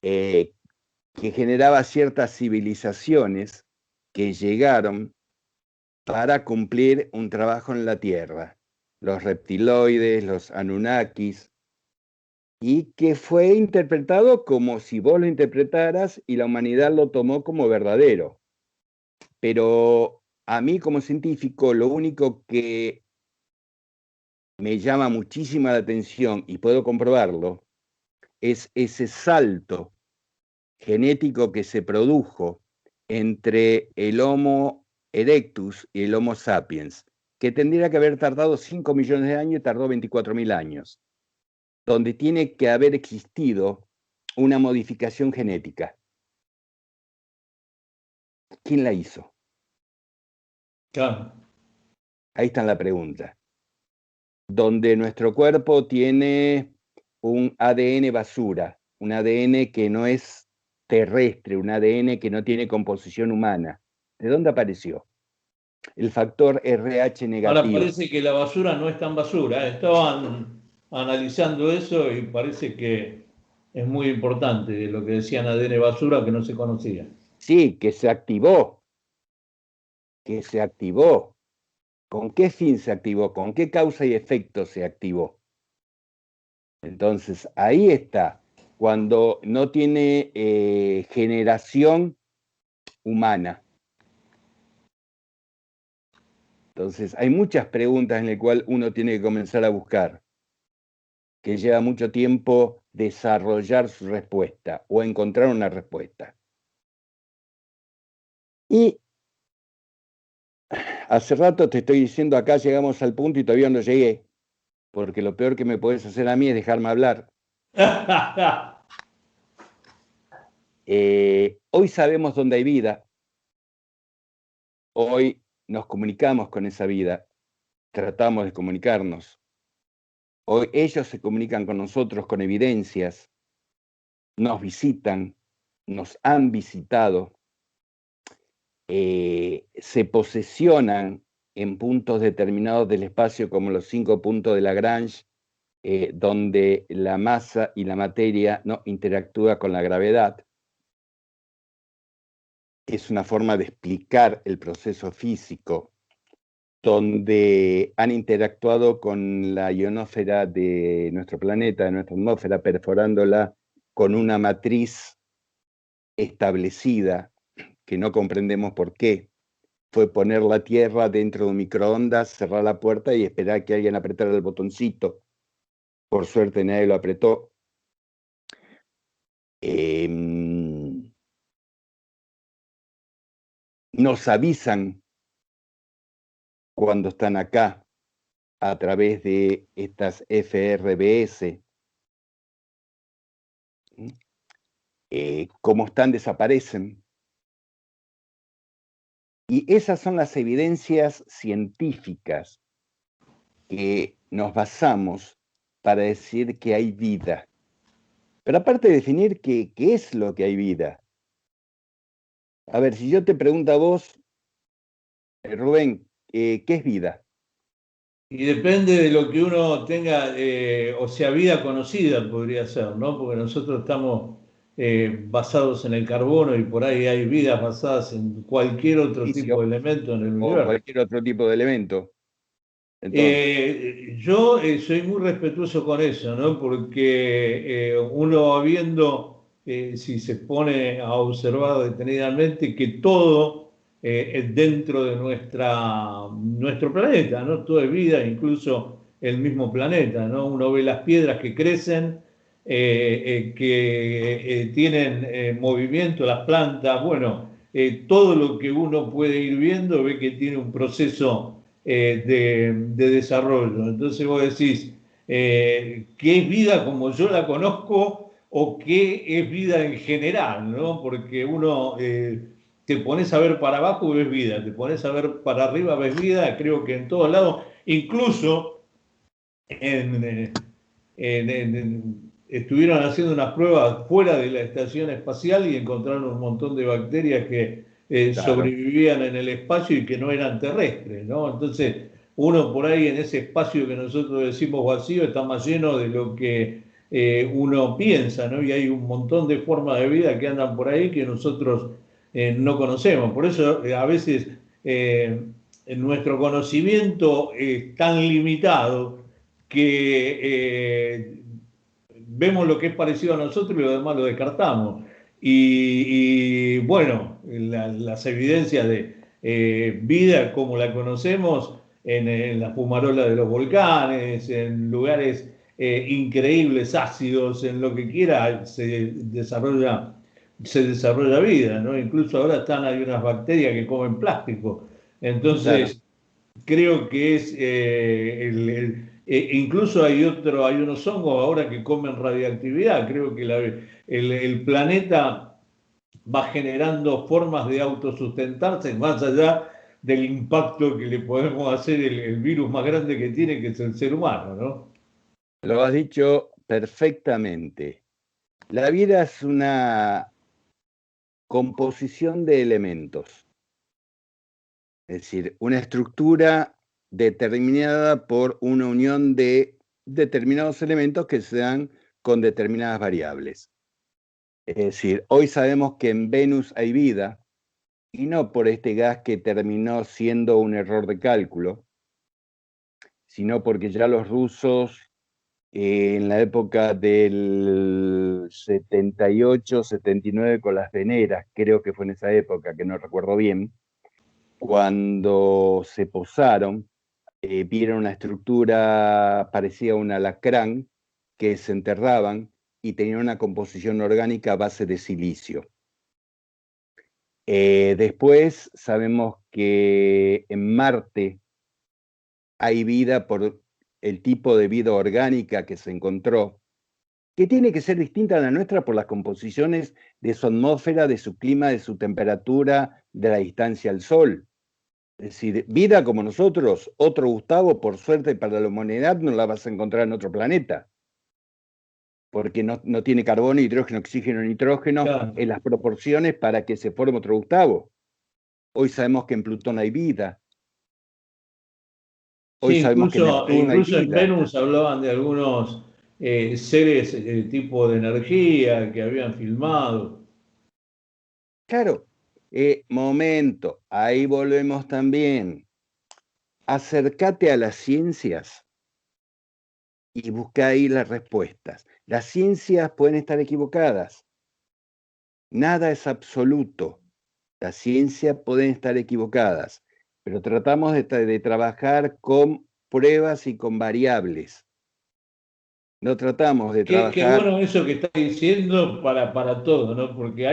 Que generaba ciertas civilizaciones que llegaron para cumplir un trabajo en la Tierra. Los reptiloides, los Anunnakis, y que fue interpretado como si vos lo interpretaras y la humanidad lo tomó como verdadero. Pero a mí como científico lo único que me llama muchísima la atención, y puedo comprobarlo, es ese salto genético que se produjo entre el Homo erectus y el Homo sapiens, que tendría que haber tardado 5 millones de años y tardó 24.000 años, donde tiene que haber existido una modificación genética. ¿Quién la hizo? Claro. Ahí está la pregunta. Donde nuestro cuerpo tiene un ADN basura, un ADN que no es terrestre, un ADN que no tiene composición humana. ¿De dónde apareció? El factor RH Ahora negativo. parece que la basura no es tan basura. Estaban analizando eso y parece que es muy importante lo que decían ADN basura que no se conocía. Sí, que se activó, que se activó. ¿Con qué fin se activó? ¿Con qué causa y efecto se activó? Entonces, ahí está. Cuando no tiene generación humana. Entonces, hay muchas preguntas en las cuales uno tiene que comenzar a buscar. que lleva mucho tiempo desarrollar su respuesta o encontrar una respuesta. Y hace rato te estoy diciendo, acá llegamos al punto y todavía no llegué, porque lo peor que me puedes hacer a mí es dejarme hablar. Hoy sabemos dónde hay vida, hoy nos comunicamos con esa vida, tratamos de comunicarnos. Hoy ellos se comunican con nosotros con evidencias, nos visitan, nos han visitado, se posesionan en puntos determinados del espacio como los 5 puntos de Lagrange, donde la masa y la materia no interactúa con la gravedad. Es una forma de explicar el proceso físico, donde han interactuado con la ionosfera de nuestro planeta, de nuestra atmósfera, perforándola con una matriz establecida, que no comprendemos por qué. Fue poner la Tierra dentro de un microondas, cerrar la puerta y esperar que alguien apretara el botoncito. Por suerte nadie lo apretó. Nos avisan cuando están acá a través de estas FRBS. Cómo están, desaparecen. Y esas son las evidencias científicas que nos basamos para decir que hay vida. Pero aparte de definir qué es lo que hay vida. A ver, si yo te pregunto a vos, Rubén, ¿qué es vida? Y depende de lo que uno tenga, o sea, vida conocida podría ser, ¿no? Porque nosotros estamos basados en el carbono y por ahí hay vidas basadas en cualquier otro tipo de elemento en el O universo. cualquier otro tipo de elemento. Entonces, Yo soy muy respetuoso con eso, ¿no? Porque uno va viendo, si se pone a observar detenidamente, que todo es dentro de nuestro planeta, ¿no? Todo es vida, incluso el mismo planeta, ¿no? Uno ve las piedras que crecen, que tienen movimiento, las plantas, bueno, todo lo que uno puede ir viendo ve que tiene un proceso de desarrollo. Entonces vos decís, ¿qué es vida como yo la conozco o qué es vida en general? ¿No? Porque uno te pones a ver para abajo y ves vida, te pones a ver para arriba ves vida, creo que en todos lados, incluso en, estuvieron haciendo unas pruebas fuera de la estación espacial y encontraron un montón de bacterias que claro. sobrevivían en el espacio y que no eran terrestres, ¿no? Entonces, uno por ahí en ese espacio que nosotros decimos vacío está más lleno de lo que uno piensa, ¿no? Y hay un montón de formas de vida que andan por ahí que nosotros no conocemos. Por eso a veces nuestro conocimiento es tan limitado que vemos lo que es parecido a nosotros y lo demás lo descartamos. Y bueno, las evidencias de vida como la conocemos en la fumarola de los volcanes, en lugares increíbles, ácidos, en lo que quiera, se desarrolla vida, ¿no? Incluso ahora hay unas bacterias que comen plástico. Claro. Entonces, creo que es incluso hay unos hongos ahora que comen radiactividad. Creo que el planeta va generando formas de autosustentarse más allá del impacto que le podemos hacer el virus más grande que tiene, que es el ser humano, ¿no? Lo has dicho perfectamente. La vida es una composición de elementos, es decir, una estructura determinada por una unión de determinados elementos que se dan con determinadas variables. Es decir, hoy sabemos que en Venus hay vida, y no por este gas que terminó siendo un error de cálculo, sino porque ya los rusos en la época del 78, 79 con las veneras, creo que fue en esa época, que no recuerdo bien, cuando se posaron, vieron una estructura parecida a un alacrán que se enterraban y tenían una composición orgánica a base de silicio. Después sabemos que en Marte hay vida por el tipo de vida orgánica que se encontró, que tiene que ser distinta a la nuestra por las composiciones de su atmósfera, de su clima, de su temperatura, de la distancia al Sol. Es decir, vida como nosotros, otro Gustavo, por suerte para la humanidad, no la vas a encontrar en otro planeta, porque no tiene carbono, hidrógeno, oxígeno, nitrógeno Claro. en las proporciones para que se forme otro Gustavo. Hoy sabemos que en Plutón hay vida. Hoy Sí, sabemos que en Neptuno hay incluso en vida. Venus hablaban de algunos seres tipo de energía que habían filmado. Claro, momento, ahí volvemos también. Acércate a las ciencias y busca ahí las respuestas. Las ciencias pueden estar equivocadas. Nada es absoluto. Las ciencias pueden estar equivocadas, pero tratamos de trabajar con pruebas y con variables. No tratamos de Qué trabajar. bueno eso que está diciendo para todo, ¿no? Porque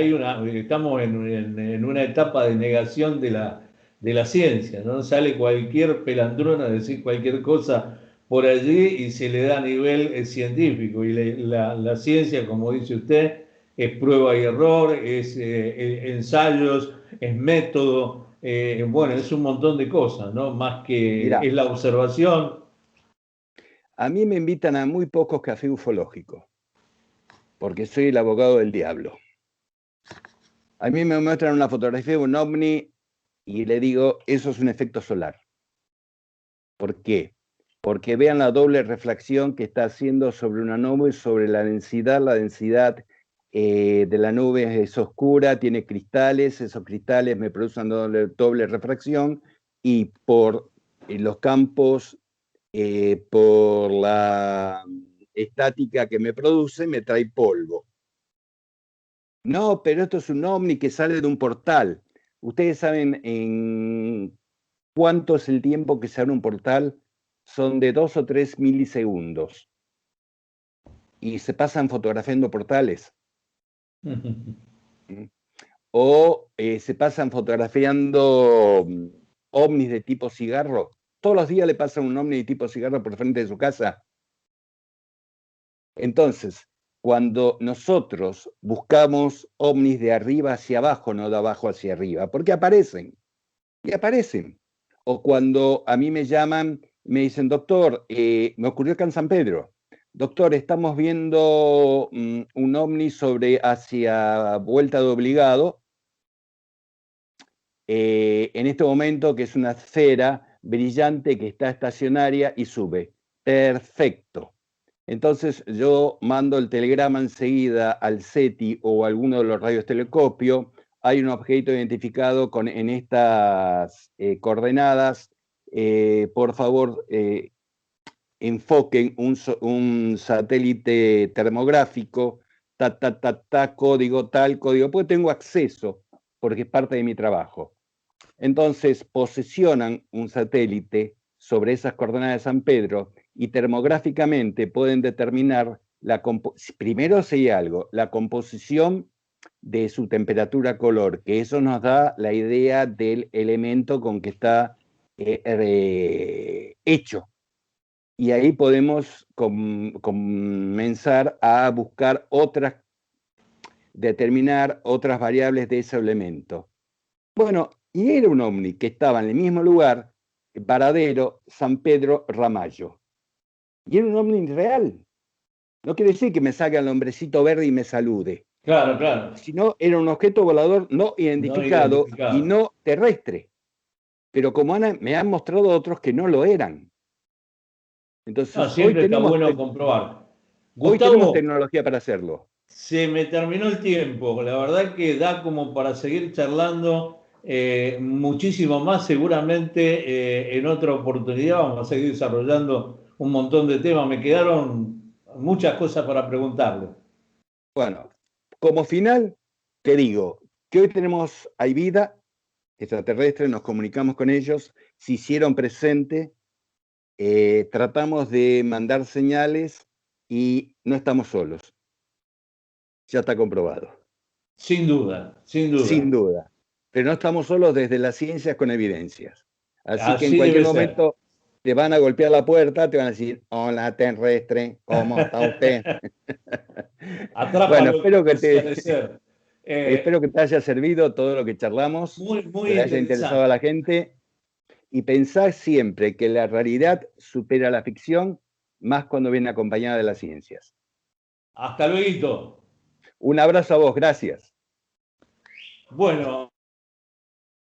estamos en una etapa de negación de la ciencia, ¿no? Sale cualquier pelandrón a decir cualquier cosa por allí y se le da a nivel científico. Y la ciencia, como dice usted, es prueba y error, es ensayos, es método, bueno, es un montón de cosas, ¿no? Más que Mirá, es la observación. a mí me invitan a muy pocos cafés ufológicos, porque soy el abogado del diablo. A mí me muestran una fotografía de un ovni y le digo, eso es un efecto solar. ¿Por qué? Porque vean la doble reflexión que está haciendo sobre una nube, sobre la densidad de la nube es oscura, tiene cristales, esos cristales me producen doble refracción y por los campos, por la estática que me produce, me trae polvo. No, pero esto es un ovni que sale de un portal. ¿Ustedes saben en cuánto es el tiempo que se abre un portal? Son de 2 o 3 milisegundos. Y se pasan fotografiando portales. ¿Mm? O se pasan fotografiando ovnis de tipo cigarro. Todos los días le pasa un ovni de tipo cigarro por frente de su casa. Entonces, cuando nosotros buscamos ovnis de arriba hacia abajo, no de abajo hacia arriba, porque aparecen, y aparecen. O cuando a mí me llaman, me dicen, doctor, me ocurrió acá en San Pedro, doctor, estamos viendo un ovni sobre hacia vuelta de obligado, en este momento que es una esfera brillante que está estacionaria y sube. Perfecto. Entonces yo mando el telegrama enseguida al SETI o a alguno de los radiotelescopios. Hay un objeto identificado en estas coordenadas. Por favor, enfoquen un satélite termográfico, código tal, código, pues tengo acceso, porque es parte de mi trabajo. Entonces posesionan un satélite sobre esas coordenadas de San Pedro y termográficamente pueden determinar primero sería algo, la composición de su temperatura-color, que eso nos da la idea del elemento con que está hecho. Y ahí podemos comenzar a buscar determinar otras variables de ese elemento. Bueno, y era un ovni que estaba en el mismo lugar, Varadero, San Pedro, Ramallo. Y era un ovni real. No quiere decir que me salga el hombrecito verde y me salude, Claro, claro. sino era un objeto volador no No identificado y identificado. no terrestre. Pero como me han mostrado otros que no lo eran. No, Entonces, siempre está bueno comprobar. hoy tenemos Gustavo, tecnología para hacerlo. se me terminó el tiempo. La verdad que da como para seguir charlando muchísimo más. Seguramente en otra oportunidad vamos a seguir desarrollando un montón de temas. Me quedaron muchas cosas para preguntarle. Bueno, como final, te digo que hoy hay vida extraterrestre, nos comunicamos con ellos, se hicieron presente, tratamos de mandar señales y no estamos solos. Ya está comprobado. Sin duda, sin duda. Sin duda. Pero no estamos solos desde las ciencias con evidencias. Así que en Así cualquier debe ser. momento te van a golpear la puerta, te van a decir, hola terrestre, ¿cómo está usted? Bueno, Atrápalo, espero que como suele ser. espero que te haya servido todo lo que charlamos, Muy que le haya interesado interesante. a la gente. Y pensá siempre que la realidad supera la ficción, más cuando viene acompañada de las ciencias. Hasta luego. Un abrazo a vos, gracias. Bueno.